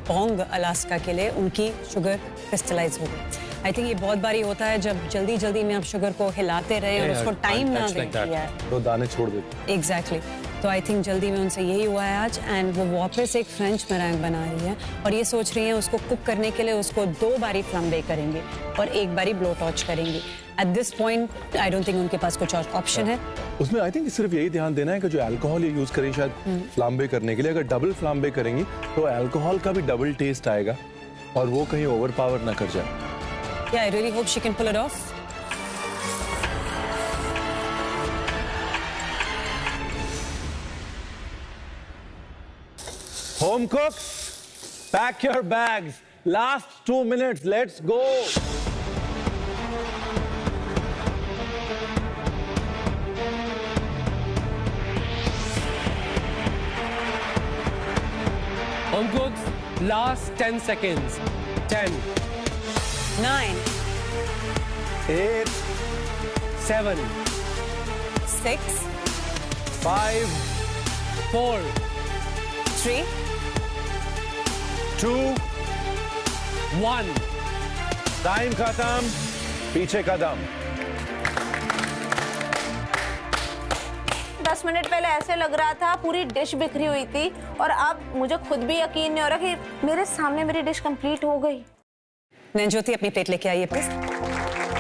D: बोंग अलास्का के लिए, उनकी शुगर क्रिस्टलाइज हो गई। आई थिंक ये बहुत बारी होता है जब जल्दी में आप शुगर को हिलाते रहे और उसको टाइम ना दें,
E: तो दाने छोड़ देते।
D: एग्जैक्टली। तो आई थिंक जल्दी में उनसे यही हुआ है आज, एंड वो वापस एक फ्रेंच मेरेंगे बना रही है और ये सोच रही है उसको कुक करने के लिए उसको 2 बारी फ्लैम्बे करेंगे और 1 बारी ब्लो टॉर्च करेंगे। At this point I don't think उनके पास कुछ और ऑप्शन है।
E: उसमें आई थिंक सिर्फ यही ध्यान देना है कि जो अल्कोहल ये यूज करें शायद फ्लैम्बे करने के लिए, अगर डबल फ्लैम्बे करेंगी तो अल्कोहल का भी डबल टेस्ट आएगा और वो कहीं ओवरपावर ना कर जाए।
D: Yeah, I really hope she can pull it off.
E: Home cooks, pack your bags. Last 2 minutes, let's go.
C: Home cooks, last 10 seconds. 10,
D: 9,
E: 8,
C: 7,
D: 6,
E: 5,
C: 4,
D: 3,
E: 2,
C: 1.
E: Time खत्म, पीछे कदम।
B: 10 मिनट पहले ऐसे लग रहा था पूरी डिश बिखरी हुई थी और अब मुझे खुद भी यकीन नहीं हो रहा कि मेरे सामने मेरी डिश कंप्लीट हो गई।
D: नैनज्योति अपनी प्लेट लेके आइए प्लीज।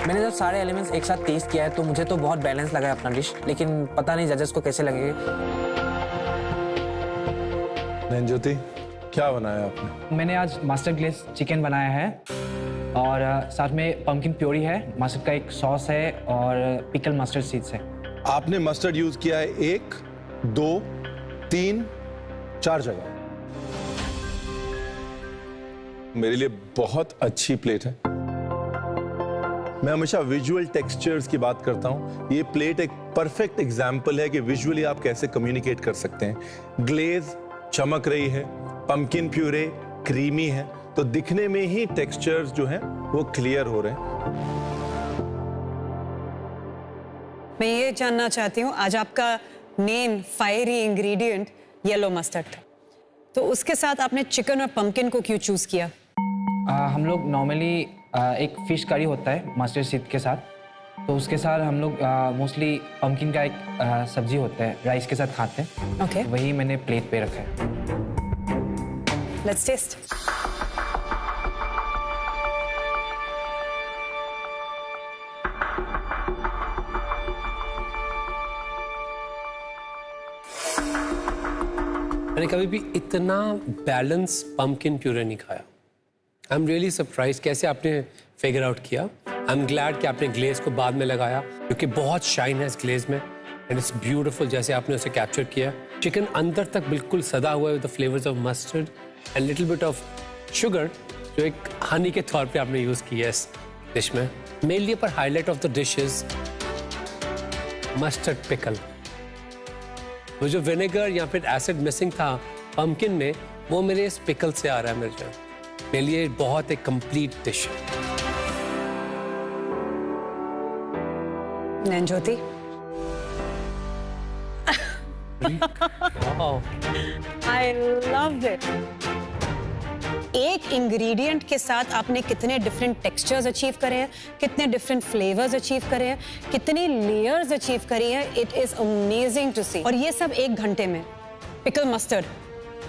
F: मैंने जब सारे एलिमेंट्स एक साथ टेस्ट किया है तो मुझे तो बहुत बैलेंस लगा है अपना डिश, लेकिन पता नहीं जजेस को कैसे लगेगा।
E: नैनज्योति, क्या बनाया आपने?
F: मैंने आज मास्टर ग्लेज चिकन बनाया है और साथ में पंपकिन प्योरी है, मस्टर्ड का एक सॉस है और पिकल मस्टर्ड सीड्स है।
E: आपने मस्टर्ड यूज किया है 1, 2, 3, 4 जगह। मेरे लिए बहुत अच्छी प्लेट है। मैं हमेशा विजुअल टेक्सचर्स की बात करता हूं। ये प्लेट एक परफेक्ट एग्जाम्पल है कि विजुअली आप कैसे कम्युनिकेट कर सकते हैं। ग्लेज चमक रही है, पंपकिन प्यूरे क्रीमी है, तो दिखने में ही टेक्सचर्स जो हैं वो क्लियर हो रहे हैं।
D: मैं ये जानना चाहती हूँ, आज आपका main fiery ingredient yellow mustard था, तो उसके साथ आपने चिकन और पंपकिन को क्यों चूज किया?
F: हम लोग नॉर्मली एक फिश करी होता है मस्टर्ड सीड के साथ, तो उसके साथ हम लोग मोस्टली पम्पकिन का एक सब्जी होता है, राइस के साथ खाते हैं।
D: ओके,
F: वही मैंने प्लेट पे रखा है।
D: Let's taste.
C: मैंने कभी भी इतना बैलेंस पम्पकिन प्यूरे नहीं खाया। आई एम रियली सरप्राइज कैसे आपने फिगर आउट किया। आई एम ग्लैड कि आपने ग्लेज को बाद में लगाया, क्योंकि बहुत शाइन है इस ग्लेज में एंड इट्स ब्यूटीफुल जैसे आपने उसे कैप्चर किया। चिकन अंदर तक बिल्कुल सदा हुआ है with the flavours of mustard and little bit of sugar, जो एक हनी के तौर पे आपने यूज़ किया इस डिश में। मेरे लिए पर highlight of the dish is mustard pickle. वो जो विनेगर या फिर एसिड मिसिंग था पम्पकिन में, वो मेरे इस पिकल से आ रहा है। मेरे लिए बहुत एक कंप्लीट डिश है।
D: नैन ज्योति, आई लव इट। एक इंग्रेडिएंट के साथ आपने कितने डिफरेंट टेक्सचर्स अचीव करे हैं, कितने डिफरेंट फ्लेवर्स अचीव करे हैं, कितनी लेयर्स अचीव करी हैं। इट इज अमेजिंग टू सी। और ये सब 1 घंटे में। पिकल मस्टर्ड,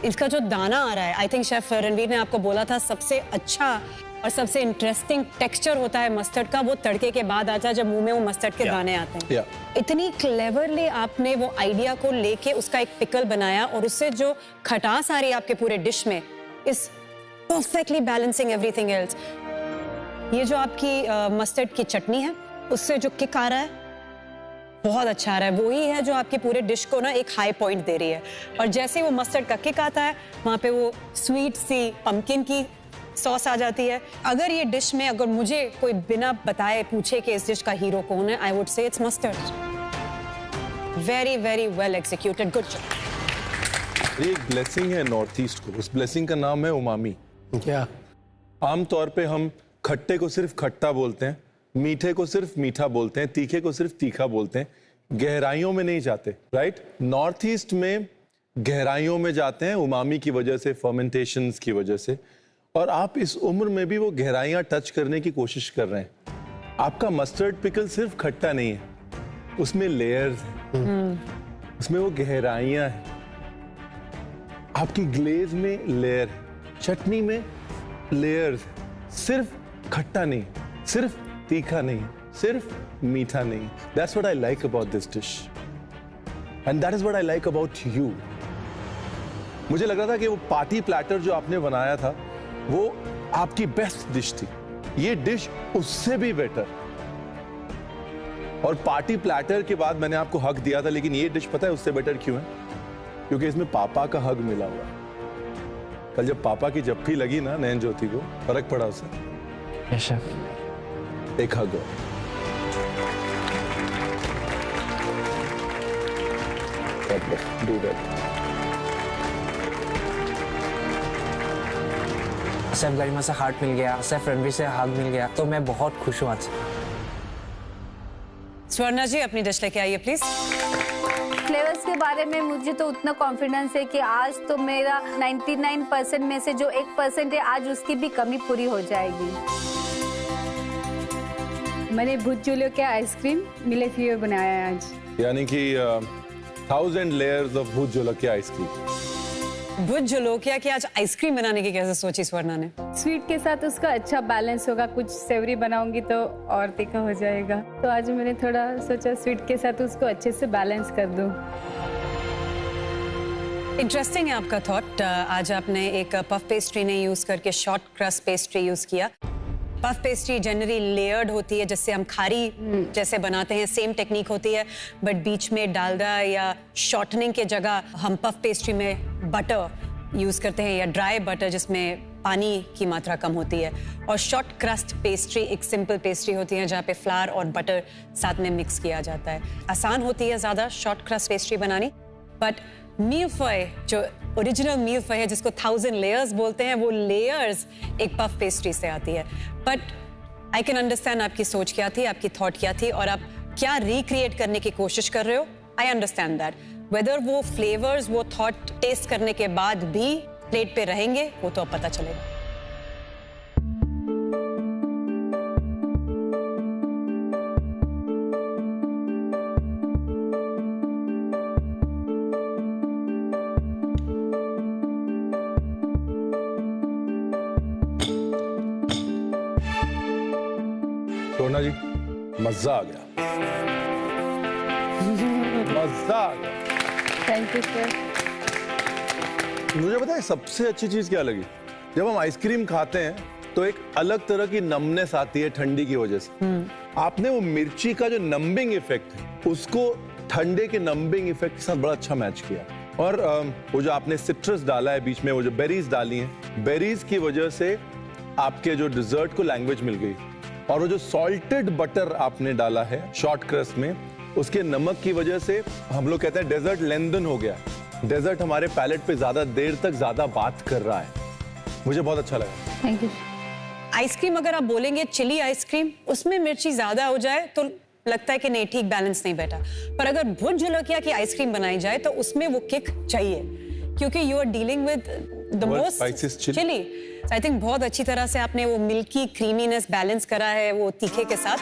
D: इसका जो दाना आ रहा है, आई थिंक शेफ रणवीर ने आपको बोला था सबसे अच्छा और सबसे इंटरेस्टिंग टेक्सचर होता है मस्टर्ड का वो तड़के के बाद आता है, जब मुंह में वो मस्टर्ड के दाने आते हैं। इतनी क्लेवरली आपने वो आइडिया को लेके उसका एक पिकल बनाया और उससे जो खटास आ रही है आपके पूरे डिश में, is perfectly balancing everything else. ये जो आपकी मस्टर्ड की चटनी है, उससे जो किक आ रहा है बहुत अच्छा आ रहा है। वही है जो आपके पूरे डिश को ना एक हाई पॉइंट दे रही है। और जैसे वो मस्टर्ड का किक आता है, वहाँ पे वो स्वीट सी पम्पकिन की सॉस आ जाती है। अगर ये डिश में अगर मुझे कोई बिना बताए पूछे कि इस डिश का हीरो कौन है, I would say it's mustard. Very very well executed, good job.
E: एक ब्लेसिंग है नॉर्थ ईस्ट को, उस ब्लेसिंग का नाम है उमामी।
C: क्या?
E: आमतौर पे हम खट्टे को सिर्फ खट्टा बोलते हैं, मीठे को सिर्फ मीठा बोलते हैं, तीखे को सिर्फ तीखा बोलते हैं, गहराइयों में नहीं जाते। राइट? नॉर्थ ईस्ट में गहराइयों में जाते हैं उमामी की वजह से, फर्मेंटेशंस की वजह से। और आप इस उम्र में भी वो गहराइयां टच करने की कोशिश कर रहे हैं। आपका मस्टर्ड पिकल सिर्फ खट्टा नहीं है, उसमें लेयर्स हैं, उसमें वो गहराइयां हैं। आपकी ग्लेज में लेयर है, चटनी में लेयर्स, सिर्फ खट्टा नहीं, सिर्फ तीखा नहीं, सिर्फ मीठा नहीं। That's what I like about this dish. And that is what I like about you. मुझे लग रहा था कि वो पार्टी प्लेटर जो आपने बनाया था वो आपकी बेस्ट डिश थी। ये डिश उससे भी बेटर। और पार्टी प्लेटर के बाद मैंने आपको हक दिया था, लेकिन ये डिश पता है उससे बेटर क्यों है? क्योंकि इसमें पापा का हक मिला हुआ है। कल जब पापा की जप्फी लगी ना नैन ज्योति को, फर्क पड़ा उसे?
F: Yes chef.
E: एक hug. Do that.
F: Chef Garima से हार्ट मिल गया, शेफ रणवीर से हग मिल गया, तो मैं बहुत खुश हूँ आज।
D: स्वर्णा जी अपनी डिश लेके आइए प्लीज।
B: फ्लेवर्स के बारे में मुझे तो उतना कॉन्फिडेंस है कि आज तो मेरा 99% में से जो 1% है, आज उसकी भी कमी पूरी हो जाएगी।
H: मैंने भुज जोलोकिया आइसक्रीम मिले फ्लेवर बनाया है आज।
E: यानी कि 1000 layers of Bhut Jolokia ice cream.
D: Bhut Jolokia की आज आइसक्रीम बनाने की कैसे सोची स्वर्णा ने?
H: स्वीट के साथ उसका अच्छा बैलेंस होगा, कुछ सेवरी बनाऊंगी तो और तीखा हो जाएगा, तो आज मैंने थोड़ा सोचा स्वीट के साथ उसको अच्छे से बैलेंस कर दूं।
D: इंटरेस्टिंग है आपका थॉट। आज आपने एक पफ पेस्ट्री ने यूज करके शॉर्ट क्रस्ट पेस्ट्री यूज किया। पफ पेस्ट्री जनरली लेयर्ड होती है, जिससे हम खारी जैसे बनाते हैं, सेम टेक्निक होती है, बट बीच में डालडा या शॉर्टनिंग के जगह हम पफ पेस्ट्री में बटर यूज करते हैं या ड्राई बटर, जिसमें पानी की मात्रा कम होती है। और शॉर्ट क्रस्ट पेस्ट्री एक सिंपल पेस्ट्री होती है जहाँ पे फ्लावर और बटर साथ में मिक्स किया जाता है। आसान होती है ज़्यादा शॉर्ट क्रस्ट पेस्ट्री बनानी, बट मीलफॉय जो ओरिजिनल मीलफॉय है, जिसको 1000 लेयर्स बोलते हैं, वो लेयर्स एक पफ पेस्ट्री से आती है। बट आई कैन अंडरस्टैंड आपकी सोच क्या थी, आपकी थॉट क्या थी और आप क्या रिक्रिएट करने की कोशिश कर रहे हो। I understand that. वेदर वो फ्लेवर्स, वो थॉट टेस्ट करने के बाद भी प्लेट पे रहेंगे, वो तो अब पता चलेगा।
E: मजा आ गया, मजा आ गया।
H: Thank you sir.
E: मुझे पता है सबसे अच्छी चीज क्या लगी, जब हम आइसक्रीम खाते हैं तो एक अलग तरह की नमनेस आती है ठंडी की वजह से। आपने वो मिर्ची का जो नंबिंग इफेक्ट है उसको ठंडे के नंबिंग इफेक्ट के साथ बड़ा अच्छा मैच किया। और वो जो आपने सिट्रस डाला है बीच में, वो जो बेरीज डाली हैं, बेरीज की वजह से आपके जो डिजर्ट को लैंग्वेज मिल गई। और वो जो सॉल्टेड बटर आपने डाला है शॉर्ट क्रस्ट में, उसके नमक की वजह से हम लोग कहते हैं डेजर्ट लेंदन हो गया। डेजर्ट हमारे पैलेट पे ज्यादा देर तक ज्यादा बात कर रहा है। मुझे बहुत अच्छा लगा।
H: Thank you.
D: आइसक्रीम अगर आप बोलेंगे चिली आइसक्रीम, उसमें मिर्ची ज्यादा हो जाए तो लगता है कि नहीं, ठीक बैलेंस नहीं बैठा। पर अगर भुज जलोकिया की आइसक्रीम बनाई जाए तो उसमें वो किक चाहिए, क्योंकि you are dealing with the most chilli. I think बहुत अच्छी तरह से आपने वो मिल्की क्रीमीनेस बैलेंस करा है वो तीखे के साथ।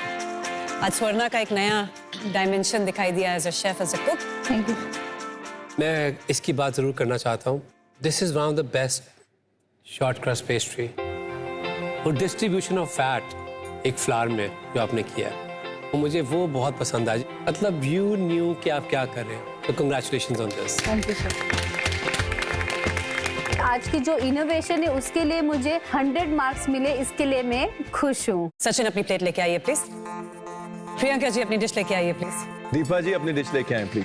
D: आज स्वर्णा का एक नया डायमेंशन दिखाई दिया as a chef, as a cook.
H: Thank you.
C: मैं इसकी बात जरूर करना चाहता हूँ, this is one of the best short crust pastry. और डिस्ट्रीब्यूशन ऑफ फैट एक फ्लावर में जो आपने किया है, तो मुझे वो बहुत पसंद आया। मतलब यू न्यू कि आप क्या कर रहे हैं, तो congratulations on this.
H: Thank you sir.
B: आज की जो इनोवेशन है उसके लिए मुझे 100 मार्क्स मिले, इसके लिए मैं खुश हूँ।
D: सचिन अपनी प्लेट लेके आइए प्लीज। प्रियंका जी अपनी डिश लेके आइए प्लीज।
E: दीपा जी अपनी डिश लेके आए प्लीज।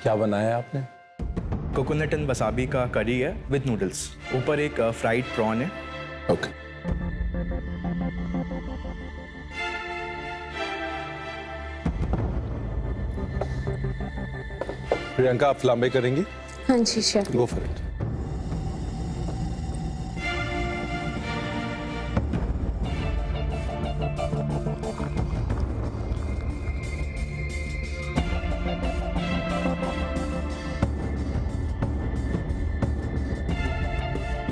E: क्या बनाया है आपने?
G: कोकोनट एंड वसाबी का करी है विद नूडल्स, ऊपर एक फ्राइड प्रॉन है।
E: ओके। प्रियंका आप फ्लाम्बे करेंगी?
J: हाँ जी शेफ।
E: Go for it.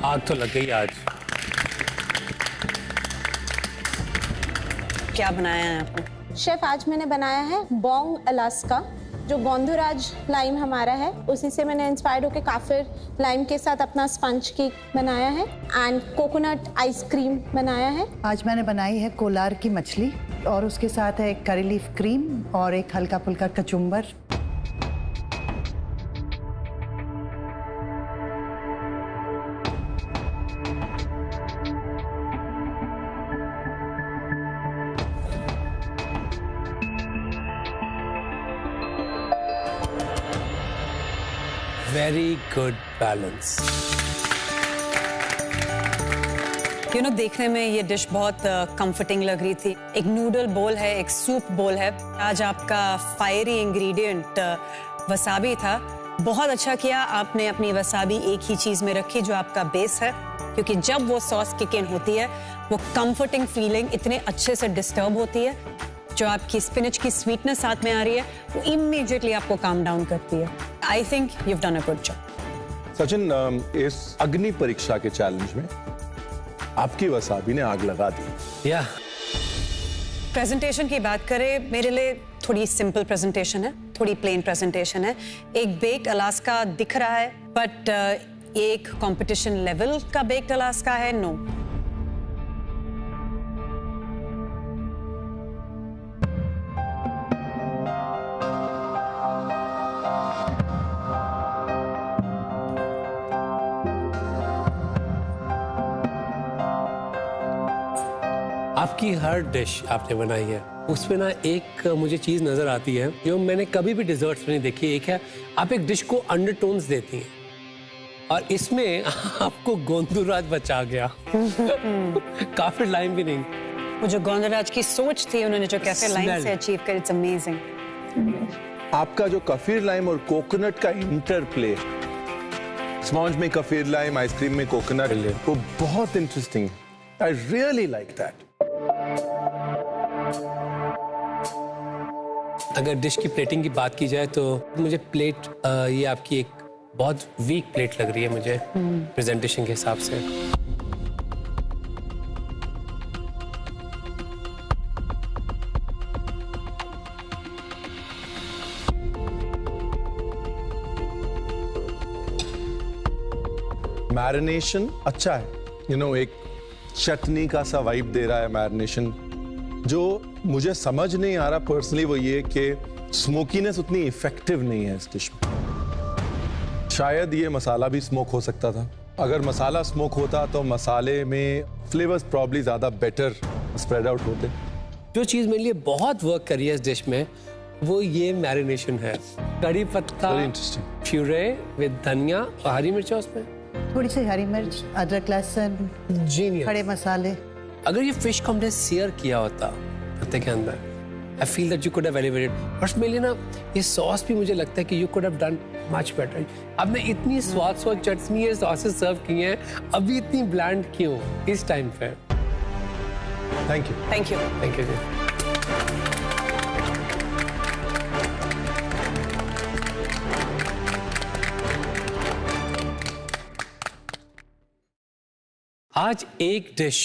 C: आग तो लग गई आज।
D: क्या बनाया है आपने?
J: शेफ आज मैंने बनाया है बोंग अलास्का, जो गोंधराज लाइम हमारा है उसी से मैंने इंस्पायर्ड होकर काफिर लाइम के साथ अपना स्पंज केक बनाया है एंड कोकोनट आइसक्रीम बनाया है।
I: आज मैंने बनाई है कोलार की मछली और उसके साथ है करी लीफ क्रीम और एक हल्का फुल्का kachumber.
C: Very good balance.
D: You know, देखने में ये डिश बहुत कंफर्टिंग लग रही थी। एक नूडल बोल है, एक सूप बोल है। आज आपका फायरी इंग्रेडिएंट वसाबी था। बहुत अच्छा किया आपने अपनी वसाबी एक ही चीज में रखी जो आपका बेस है, क्योंकि जब वो सॉस किक इन होती है वो कंफर्टिंग फीलिंग इतने अच्छे से डिस्टर्ब होती है। जो आपकी स्पिनच की स्वीटनेस साथ में आ रही है वो इमीडिएटली आपको काम डाउन करती है। I think you have done a good job.
E: Sachin, इस अग्नि परीक्षा के चैलेंज में आपकी वसाबी ने आग लगा दी।
C: या
D: प्रेजेंटेशन की बात करें, मेरे लिए थोड़ी सिंपल प्रेजेंटेशन है, थोड़ी प्लेन प्रेजेंटेशन है। एक बेक्ड अलास्का दिख रहा है, बट एक कंपटीशन लेवल का बेक्ड अलास्का है, नो।
C: आपकी हर डिश आपने बनाई है उसमें ना एक मुझे चीज नजर आती है जो मैंने कभी भी डिजर्ट्स में नहीं देखी। एक है, आप एक डिश को अंडरटोन्स देती हैं और इसमें आपको गोंदराज बचा गया। काफिर लाइम भी नहीं।
D: वो जो गोंदराज की सोच थी उन्होंने जो कैफे लाइन से अचीव कर, इट्स अमेजिंग।
E: आपका जो कफीर लाइम और कोकोनट का इंटरप्ले, स्पॉन्ज में कफीर लाइम, आइसक्रीम में कोकोनट, वो बहुत इंटरेस्टिंग है। I really like that.
C: अगर डिश की प्लेटिंग की बात की जाए तो मुझे प्लेट ये आपकी एक बहुत वीक प्लेट लग रही है मुझे प्रेजेंटेशन के हिसाब से।
E: मैरिनेशन अच्छा है, एक चटनी का सा वाइब दे रहा है मैरिनेशन। जो मुझे समझ नहीं आ रहा पर्सनली वो ये कि स्मोकीनेस उतनी इफेक्टिव नहीं है इस डिश में। शायद ये मसाला भी स्मोक हो सकता था। अगर मसाला स्मोक होता तो मसाले में फ्लेवर्स प्रॉब्ली ज़्यादा बेटर स्प्रेड आउट होते।
C: जो चीज़ मेरे लिए बहुत वर्क करी है इस डिश में वो ये मैरिनेशन है। कड़ी पत्ता प्यूरे विद धनिया और हरी मिर्चा, उसमें
I: थोड़ी सी हरी मिर्च, अदरक, लहसुन, खड़े मसाले।
C: अगर ये फिश को हमने सीयर किया होता पत्ते के अंदर, I feel that you could have elevated. और उसमें लिए ना ये सॉस भी मुझे लगता है कि you could have done much better. आपने इतनी स्वाद चटनी है सॉसेस सर्व की हैं, अभी इतनी ब्लैंड क्यों इस टाइम पे?
E: Thank you.
D: Thank you.
C: Thank you जी। आज एक डिश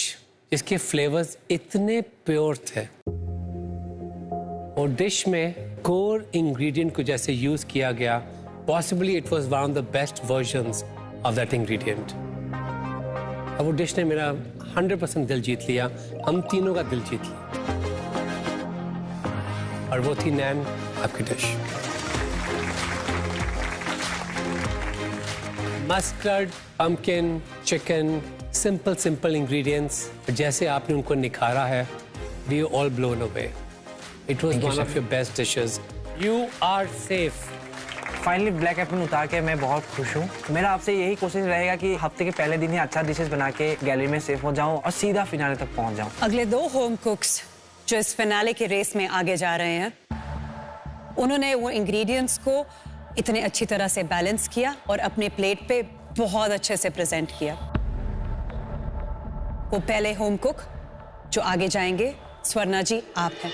C: जिसके फ्लेवर्स इतने प्योर थे और डिश में कोर इंग्रेडिएंट को जैसे यूज किया गया, possibly it was one of the best versions of that ingredient. अब वो डिश ने मेरा 100% दिल जीत लिया, हम तीनों का दिल जीत लिया, और वो थी नैन आपकी dish. Mustard, pumpkin, chicken, simple ingredients, जैसे आपने उनको निखारा है, we all blown away. It was one of your best dishes. You are safe.
F: Finally black apple उतार के मैं बहुत खुश हूँ। मेरा आपसे यही कोशिश रहेगा कि हफ्ते के पहले दिन ही अच्छा डिशेस बना के गैलरी में सेफ हो जाऊँ और सीधा फिनाले तक पहुँच जाऊँ।
D: अगले 2 होम कुक्स जो इस फिनाले के रेस में आगे जा रहे हैं, उन्होंने वो इंग्रेडिएंट्स को इतने अच्छी तरह से बैलेंस किया और अपने प्लेट पे बहुत अच्छे से प्रेजेंट किया। वो पहले होम कुक जो आगे जाएंगे, स्वर्णा जी आप हैं।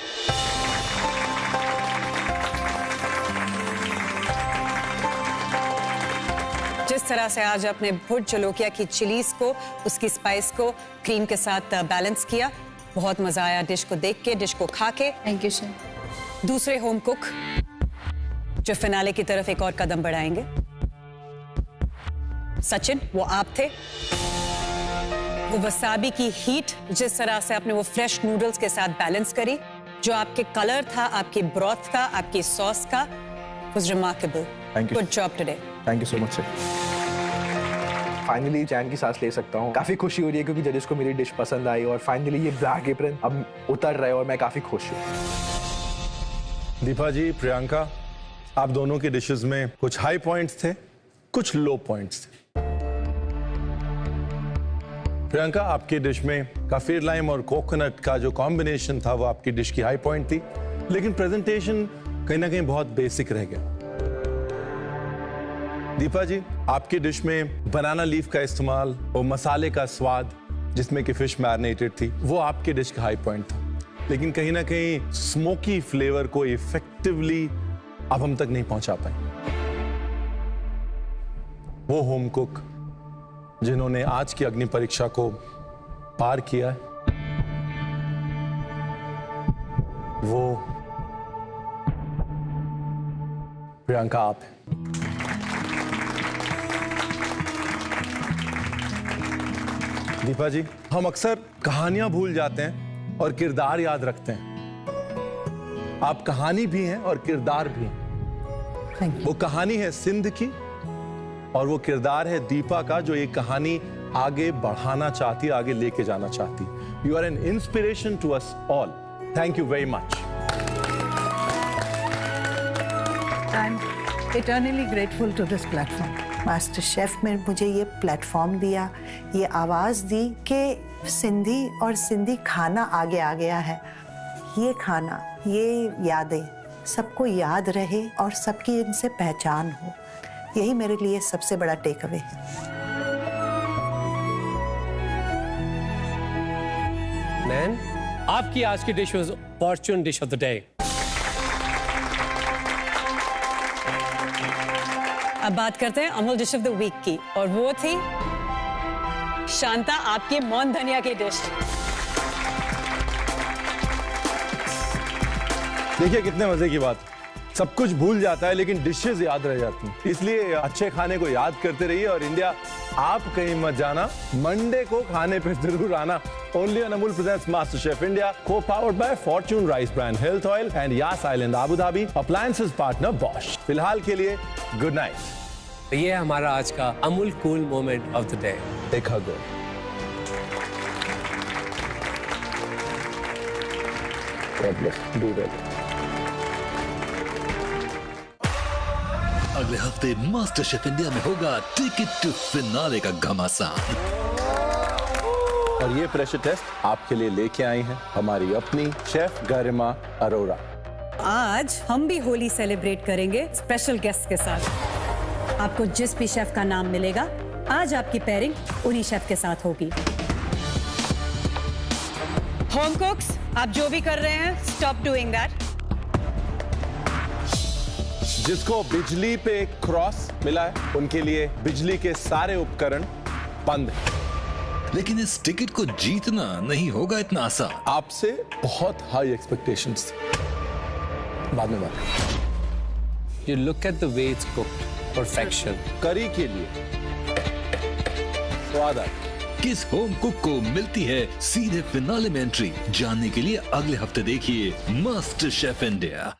D: जिस तरह से आज आपने भुट जलोकिया की चिलीज को, उसकी स्पाइस को क्रीम के साथ बैलेंस किया, बहुत मजा आया डिश को देख के, डिश को खा के।
H: Thank you sir.
D: दूसरे होम कुक जो फिनाले की तरफ एक और कदम बढ़ाएंगे, सचिन, वो आप थे। वो वसाबी की हीट जिस तरह से आपने वो फ्रेश नूडल्स के साथ बैलेंस करी, जो आपके कलर था, आपकी ब्रॉथ का, आपकी सॉस का, was remarkable.
K: Thank you.
D: Good job today.
K: Thank you so much sir. Finally चैन की सांस ले सकता हूँ। काफी खुशी हो रही है क्योंकि जजेस को मेरी डिश पसंद आई और फाइनली ये ब्लैक एप्रन अब उतर रहा है और मैं काफी खुश हूँ।
E: दीपा जी, प्रियंका, आप दोनों की डिशेस में कुछ हाई पॉइंट्स थे, कुछ लो पॉइंट्स थे। प्रियंका, आपकी डिश में काफिर लाइम और कोकोनट का जो कॉम्बिनेशन था वो आपकी डिश की हाई पॉइंट थी, लेकिन प्रेजेंटेशन कहीं ना कहीं बहुत बेसिक रह गया। दीपा जी, आपकी डिश में बनाना लीफ का इस्तेमाल और मसाले का स्वाद जिसमें कि फिश मैरिनेटेड थी, वो आपकी डिश का हाई पॉइंट था, लेकिन कहीं ना कहीं स्मोकी फ्लेवर को इफेक्टिवली आप हम तक नहीं पहुंचा पाए। वो होम कुक जिन्होंने आज की अग्नि परीक्षा को पार किया है, वो प्रियंका आप हैं। दीपा जी, हम अक्सर कहानियां भूल जाते हैं और किरदार याद रखते हैं। आप कहानी भी हैं और किरदार भी हैं। वो कहानी है सिंध की और वो किरदार है दीपा का, जो ये कहानी आगे बढ़ाना चाहती, आगे लेके जाना चाहती। You are an inspiration to us all. Thank you very much.
I: I am eternally grateful to this platform. Master chef में मुझे ये प्लेटफॉर्म दिया, ये आवाज़ दी कि सिंधी और सिंधी खाना आगे आ गया है। ये खाना, ये यादें सबको याद रहे और सबकी इनसे पहचान हो, यही मेरे लिए सबसे बड़ा टेक अवे है।
C: नैन, आपकी आज की dish was fortune dish of the day.
D: अब बात करते हैं Amul dish of the week की, और वो थी शांता, आपकी मौन धनिया की डिश।
E: देखिए कितने मजे की बात, सब कुछ भूल जाता है लेकिन डिशेस याद रह जाती हैं। इसलिए अच्छे खाने को याद करते रहिए और इंडिया आप कहीं मत जाना, मंडे को खाने पे जरूर आना। Only on Amul presents MasterChef India, co-powered by Fortune Rice Brand Health Oil and Yas Island Abu Dhabi, appliances partner Bosch। फिलहाल के लिए गुड नाइट।
C: तो ये है हमारा आज का Amul cool moment of the day.
E: एक हग। God bless. Do well.
L: अगले हफ्ते मास्टर शेफ इंडिया में होगा टिकट टू फिनाले का घमासान।
E: और ये प्रेशर टेस्ट आपके लिए लेके आई हैं हमारी अपनी शेफ गरिमा अरोरा।
D: आज हम भी होली सेलिब्रेट करेंगे स्पेशल गेस्ट के साथ। आपको जिस भी शेफ का नाम मिलेगा, आज आपकी पेयरिंग उन्हीं शेफ के साथ होगी। होम कुक्स, आप जो भी कर रहे हैं, स्टॉप डूइंग दैट।
E: जिसको बिजली पे क्रॉस मिला है, उनके लिए बिजली के सारे उपकरण बंद हैं।
L: लेकिन इस टिकट को जीतना नहीं होगा इतना आसान।
E: आपसे बहुत हाई एक्सपेक्टेशंस थे। बाद में बात।
C: You look at the way it's cooked, perfection।
E: करी के लिए स्वाद आता।
L: किस होम कुक को मिलती है सीधे फिनाले में एंट्री? जानने के लिए अगले हफ्ते देखिए master chef India.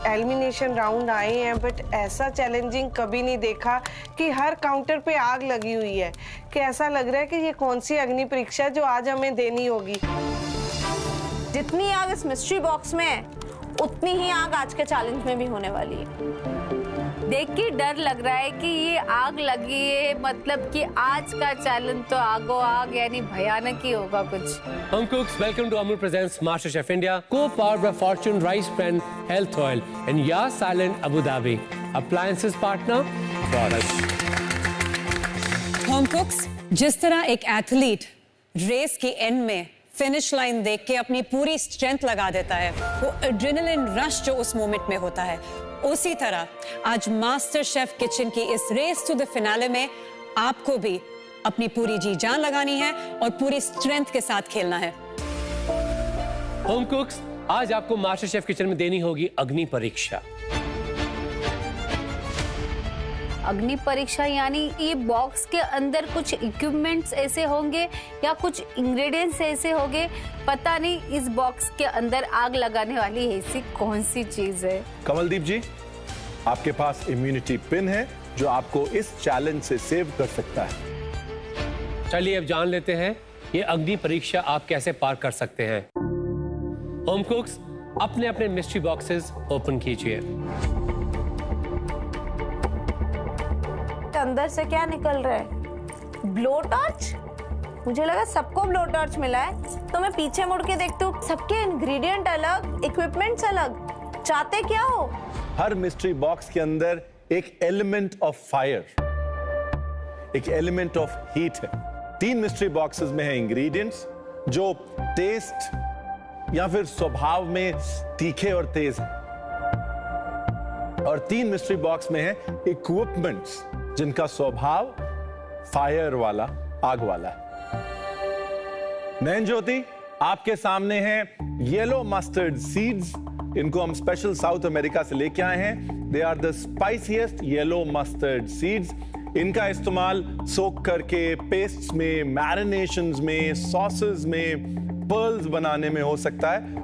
A: Elimination round आए हैं, बट ऐसा चैलेंजिंग कभी नहीं देखा कि हर काउंटर पे आग लगी हुई है, कि ऐसा लग रहा है कि ये कौन सी अग्नि परीक्षा जो आज हमें देनी होगी।
B: जितनी आग इस मिस्ट्री बॉक्स में है, उतनी ही आग आज के चैलेंज में भी होने वाली है। देख के डर लग रहा है कि ये आग लगी है, मतलब कि आज का चैलेंज तो आगो आग यानी भयानक ही होगा कुछ।
C: Home cooks, welcome to Amul presents MasterChef India, co-powered by Fortune Rice Brand Health Oil and Yas Island Abu Dhabi, appliances partner Bosch।
D: Home कुक्स, जिस तरह एक एथलीट रेस के एंड में फिनिश लाइन देख के अपनी पूरी स्ट्रेंथ लगा देता है, वो एड्रेनलिन रश जो उस मोमेंट में होता है, उसी तरह आज मास्टर शेफ किचन की इस रेस टू द फिनाले में आपको भी अपनी पूरी जी जान लगानी है और पूरी स्ट्रेंथ के साथ खेलना है।
C: होम कुक्स, आज आपको मास्टर शेफ किचन में देनी होगी अग्नि परीक्षा।
B: अग्नि परीक्षा यानी ये बॉक्स के अंदर कुछ इक्विपमेंट्स ऐसे होंगे या कुछ इंग्रेडिएंट्स ऐसे होंगे, पता नहीं इस बॉक्स के अंदर आग लगाने वाली ऐसी कौन सी चीज है।
E: कमलदीप जी, आपके पास इम्यूनिटी पिन है जो आपको इस चैलेंज से सेव कर सकता है।
C: चलिए अब जान लेते हैं ये अग्नि परीक्षा आप कैसे पार कर सकते हैं। होम कुक्स, अपने अपने मिस्ट्री बॉक्सेस ओपन कीजिए।
B: अंदर से क्या निकल रहा है? Blow torch? मुझे लगा सबको ब्लो टॉर्च मिला है, तो मैं पीछे मुड़ के देखती हूँ सबके इंग्रेडिएंट अलग, इक्विपमेंट्स अलग। चाहते क्या हो?
E: हर मिस्ट्री बॉक्स के अंदर एक एलिमेंट ऑफ फायर, एक एलिमेंट ऑफ हीट है। 3 मिस्ट्री बॉक्सेस में है इंग्रेडिएंट्स जो टेस्ट या फिर स्वभाव में तीखे और तेज हैं, और 3 मिस्ट्री बॉक्स में है इक्विपमेंट्स जिनका स्वभाव फायर वाला, आग वाला है। नयन ज्योति, आपके सामने है येलो मस्टर्ड सीड्स। इनको हम स्पेशल साउथ अमेरिका से लेके आए हैं। They are the spiciest yellow mustard seeds. इनका इस्तेमाल सोक करके पेस्ट्स में, मैरिनेशंस में, सॉसेस में, पर्ल्स बनाने में हो सकता है।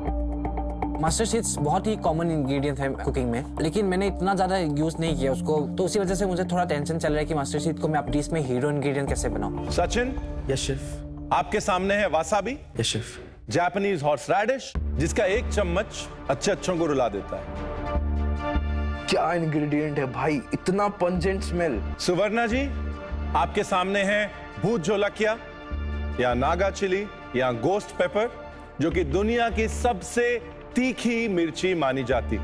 F: मस्टर्ड सीड्स बहुत ही कॉमन इंग्रेडिएंट है कुकिंग में, लेकिन मैंने इतना ज्यादा यूज नहीं किया उसको, तो उसी वजह से मुझे थोड़ा टेंशन चल रहा है कि मस्टर्ड सीड को मैं अपनी डिश में हीरो इंग्रेडिएंट कैसे बनाऊं।
E: Sachin,
G: yes chef.
E: आपके सामने है wasabi,
G: yes chef.
E: Japanese horse radish, जिसका 1 चम्मच अच्छों को रुला देता है।
K: क्या इंग्रेडिएंट है भाई, इतना पंजेंट स्मेल।
E: सुवर्णा जी, आपके सामने है भूत जोलाकिया या नागा चिली या गोस्ट पेपर, जो कि दुनिया की सबसे तीखी मिर्ची मानी जाती।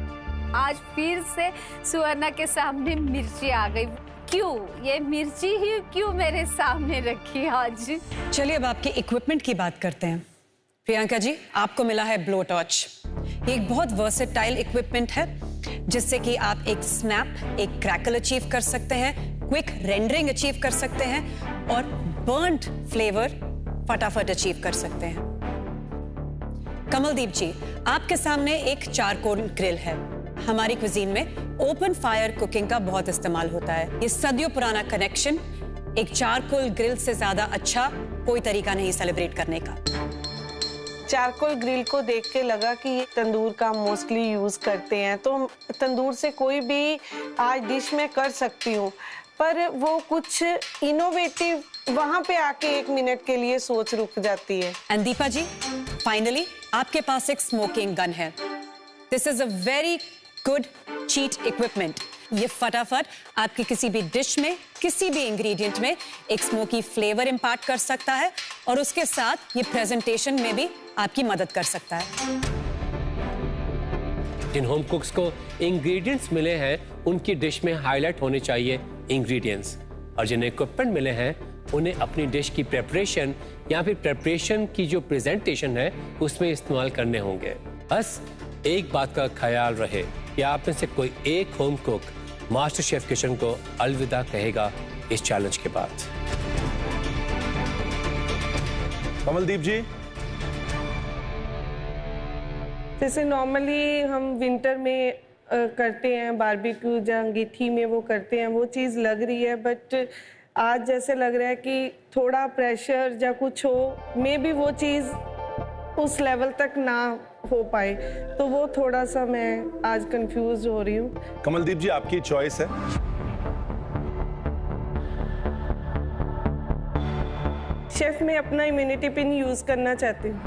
B: आज फिर से सुवर्णा के सामने मिर्ची आ गई। क्यों ये मिर्ची ही क्यों मेरे सामने रखी आज?
D: चलिए अब आपके इक्विपमेंट की बात करते हैं। प्रियंका जी, आपको मिला है ब्लो टॉर्च। ये एक बहुत वर्सेटाइल इक्विपमेंट है जिससे कि आप एक स्नैप, एक क्रैकल अचीव कर सकते हैं, क्विक रेंडरिंग अचीव कर सकते हैं और बर्न्ड फ्लेवर फटाफट अचीव कर सकते हैं। कमलदीप जी, आपके सामने एक चारकोल ग्रिल है। हमारी क्विजीन में ओपन फायर कुकिंग का बहुत इस्तेमाल होता है। ये सदियों पुराना कनेक्शन एक चारकोल ग्रिल से ज्यादा अच्छा कोई तरीका नहीं सेलिब्रेट करने का।
A: चारकोल ग्रिल को देख के लगा कि ये तंदूर का मोस्टली यूज करते हैं, तो तंदूर से कोई भी आज डिश में कर सकती हूँ, पर वो कुछ इनोवेटिव वहां पे आके 1 मिनट के लिए सोच रुक जाती है।
D: एंड दीपा जी, फाइनली आपके पास एक स्मोकिंग गन है। This is a very good cheat equipment. ये फटाफट आपकी किसी भी डिश में, किसी भी इंग्रेडिएंट में एक स्मोकी फ्लेवर इंपार्ट कर सकता है और उसके साथ ये प्रेजेंटेशन में भी आपकी मदद कर सकता है।
C: जिन होम कुक्स को इंग्रेडिएंट्स मिले हैं उनकी डिश में हाईलाइट होने चाहिए इंग्रेडिएंट्स, और जिन्हें इक्विपमेंट मिले हैं उन्हें अपनी डिश की प्रेपरेशन या फिर प्रेपरेशन की जो प्रेजेंटेशन है उसमें इस्तेमाल करने होंगे। बस एक बात का ख्याल रहे कि आप में से कोई एक home cook master chef kitchen को अलविदा कहेगा इस चैलेंज के बाद।
E: कमलदीप जी,
A: जैसे नॉर्मली हम विंटर में करते हैं बारबेक्यू, जहाँ अंगीठी में वो करते हैं, वो चीज़ लग रही है, बट आज जैसे लग रहा है कि थोड़ा प्रेशर या कुछ हो, मे भी वो चीज़ उस लेवल तक ना हो पाए, तो वो थोड़ा सा मैं आज कंफ्यूज हो रही हूँ।
E: कमलदीप जी, आपकी चॉइस है।
A: शेफ, मैं अपना इम्यूनिटी पिन यूज करना चाहती हूँ।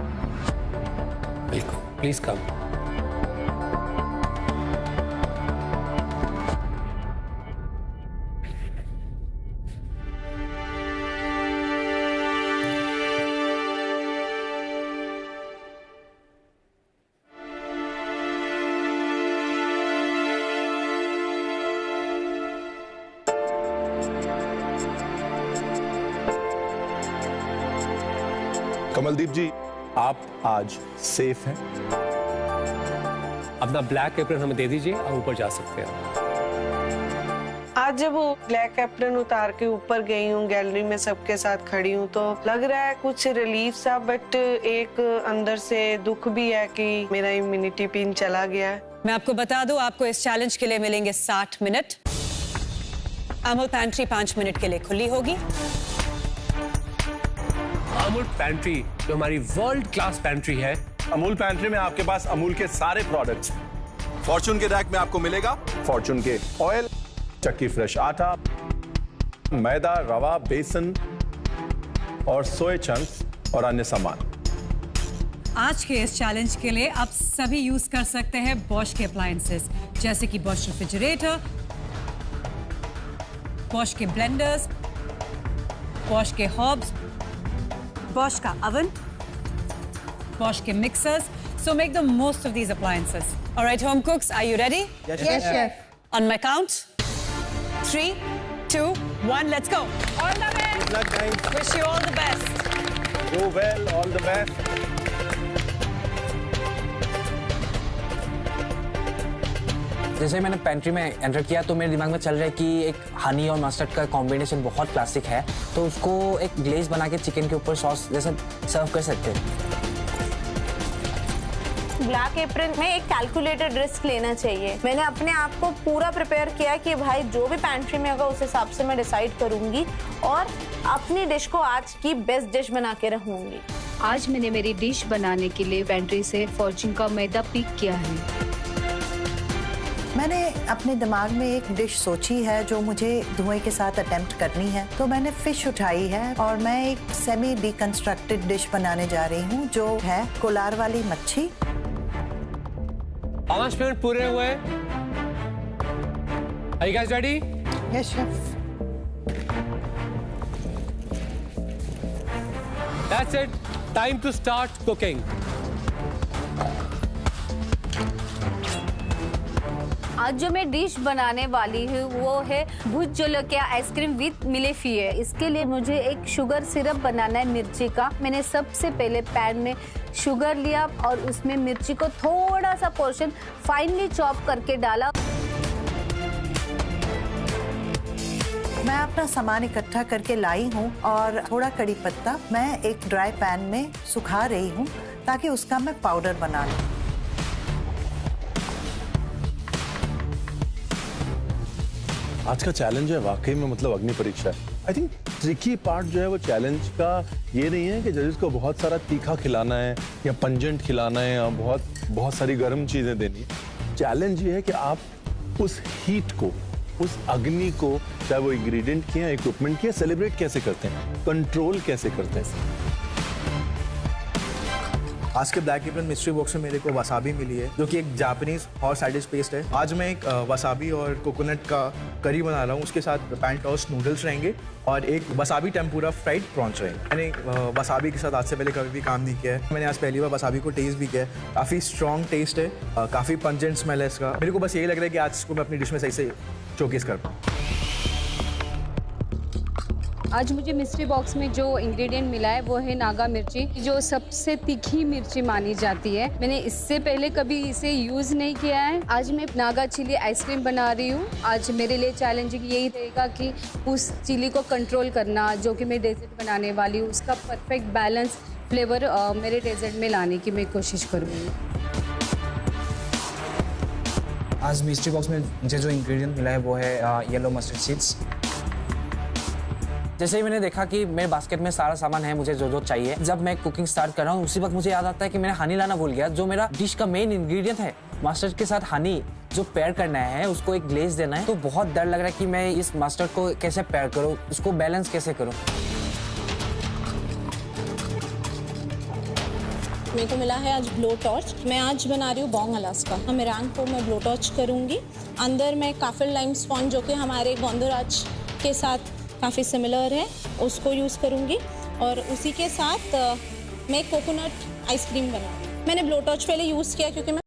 C: बिल्कुल, प्लीज कम।
E: कमलदीप जी, आप आज सेफ हैं।
C: अपना ब्लैक एप्रन हमें दे दीजिए, आप ऊपर जा सकते हैं।
A: आज जब वो ब्लैक एप्रन उतार के ऊपर गई हूँ, गैलरी में सबके साथ खड़ी हूँ, तो लग रहा है कुछ रिलीफ सा, बट एक अंदर से दुख भी है कि मेरा इम्यूनिटी पिन चला गया है।
D: मैं आपको बता दूं, आपको इस चैलेंज के लिए मिलेंगे 60 मिनट। अमूल पैंट्री 5 मिनट के लिए खुली होगी।
C: अमूल पैंट्री जो हमारी वर्ल्ड क्लास पैंट्री है।
E: अमूल पैंट्री में आपके पास अमूल के सारे प्रोडक्ट्स।
M: फॉर्चून के रैक में आपको मिलेगा
E: फॉर्चून के ऑयल, चक्की फ्रेश आटा, मैदा, रवा, बेसन और सोया चंक्स और अन्य सामान।
D: आज के इस चैलेंज के लिए आप सभी यूज कर सकते हैं बॉश के अप्लायंसेस, जैसे कि बॉश रेफ्रिजरेटर, बॉश के ब्लेंडर्स, बॉश के हॉब्स, बॉश का ओवन, बॉश के mixers. So make the most of these appliances. All right, home cooks, are you ready?
J: Yes, chef.
D: On my count, 3, 2, 1, let's go.
B: All the best.
E: Good luck, guys.
D: Wish you all the best.
E: Do well, all the best.
F: जैसे मैंने pantry में enter किया तो मेरे दिमाग में चल रहा है कि एक हनी और मस्टर्ड का कॉम्बिनेशन बहुत क्लासिक है, तो उसको एक ग्लेज बना के चिकन के ऊपर सॉस जैसे सर्व कर सकते हैं।
B: ब्लैक एप्रन में एक कैलकुलेटेड रिस्क लेना चाहिए। मैंने अपने आप को पूरा प्रिपेयर किया कि भाई जो भी पैंट्री में होगा उस हिसाब से मैं डिसाइड करूंगी और अपनी डिश को आज की बेस्ट डिश बना के रहूंगी।
H: आज मैंने मेरी डिश बनाने के लिए पेंट्री से फॉर्चून का मैदा पिक किया है।
I: मैंने अपने दिमाग में एक डिश सोची है जो मुझे धुएं के साथ अटेम्प्ट करनी है, तो मैंने फिश उठाई है और मैं एक सेमी डिकंस्ट्रक्टेड डिश बनाने जा रही हूँ जो है कोलार वाली मच्छी।
C: 5 मिनट पूरे हुए। Are you guys ready?
I: Yes, chef.
C: That's it. Time to start cooking.
B: आज जो मैं डिश बनाने वाली हूँ वो है भुज जलोकिया आइसक्रीम विद मिलेफिए। इसके लिए मुझे एक शुगर सिरप बनाना है मिर्ची का। मैंने सबसे पहले पैन में शुगर लिया और उसमें मिर्ची को थोड़ा सा पोर्शन फाइनली चॉप करके डाला।
I: मैं अपना सामान इकट्ठा करके लाई हूँ और थोड़ा कड़ी पत्ता मैं एक ड्राई पैन में सुखा रही हूँ ताकि उसका मैं पाउडर बना लूँ।
E: आज का चैलेंज है वाकई में मतलब अग्नि परीक्षा है। आई थिंक ट्रिकी पार्ट जो है वो चैलेंज का ये नहीं है कि जजेस को बहुत सारा तीखा खिलाना है या पंजेंट खिलाना है या बहुत सारी गर्म चीजें देनी है। चैलेंज ये है कि आप उस हीट को, उस अग्नि को, चाहे वो इंग्रेडिएंट की है, इक्विपमेंट की है, सेलिब्रेट कैसे करते हैं, कंट्रोल कैसे करते हैं।
G: आज के ब्लैक एप्रन मिस्ट्री बॉक्स में मेरे को वसाबी मिली है जो कि एक Japanese hot side dish paste है। आज मैं एक वसाबी और कोकोनट का करी बना रहा हूँ, उसके साथ पैन टॉस्ट नूडल्स रहेंगे और एक वसाबी टेम्पुरा फ्राइड प्रॉन्स रहेंगे। मैंने वसाबी के साथ आज से पहले कभी भी काम नहीं किया है। मैंने आज पहली बार वसाबी को टेस्ट भी किया है। काफ़ी स्ट्रॉन्ग टेस्ट है, काफ़ी पंजेंट स्मेल है इसका। मेरे को बस यही लग रहा है कि आज इसको मैं अपनी डिश में सही से शोकेस कर पाऊँ।
H: आज मुझे मिस्ट्री बॉक्स में जो इंग्रेडिएंट मिला है वो है नागा मिर्ची, जो सबसे तीखी मिर्ची मानी जाती है। मैंने इससे पहले कभी इसे यूज नहीं किया है। आज मैं नागा चिली आइसक्रीम बना रही हूँ। आज मेरे लिए चैलेंजिंग यही रहेगा कि उस चिली को कंट्रोल करना, जो कि मैं डेजर्ट बनाने वाली हूँ, उसका परफेक्ट बैलेंस फ्लेवर मेरे डेजर्ट में लाने की मैं कोशिश करूँगी।
F: आज मिस्ट्री बॉक्स में मुझे जो इंग्रेडिएंट मिला है वो है येलो मस्टर्ड सीड्स। जैसे ही मैंने देखा कि मेरे बास्केट में सारा सामान है मुझे जो चाहिए, जब मैं कुकिंग स्टार्ट कर रहा हूँ उसी वक्त मुझे याद आता है कि मैंने हनी लाना भूल गया, जो मेरा डिश का मेन इंग्रेडिएंट है। मस्टर्ड के साथ हनी जो पेयर करना है, उसको एक ग्लेज देना है, तो बहुत डर लग रहा है कि मैं इस मस्टर्ड को कैसे पेयर करूँ, उसको बैलेंस कैसे करूँ।
J: मेरे को मिला है आज ब्लो टॉर्च। मैं आज बना रही हूँ बॉन्ग अलास्का। मेरांग को मैं ब्लो टॉर्च करूँगी। अंदर मैं काफिल लाइम स्पॉन्ज जो कि हमारे गोंदराज के साथ काफ़ी सिमिलर है, उसको यूज़ करूँगी और उसी के साथ मैं कोकोनट आइसक्रीम बनाऊँगी। मैंने ब्लो टॉर्च पहले यूज़ किया क्योंकि मैं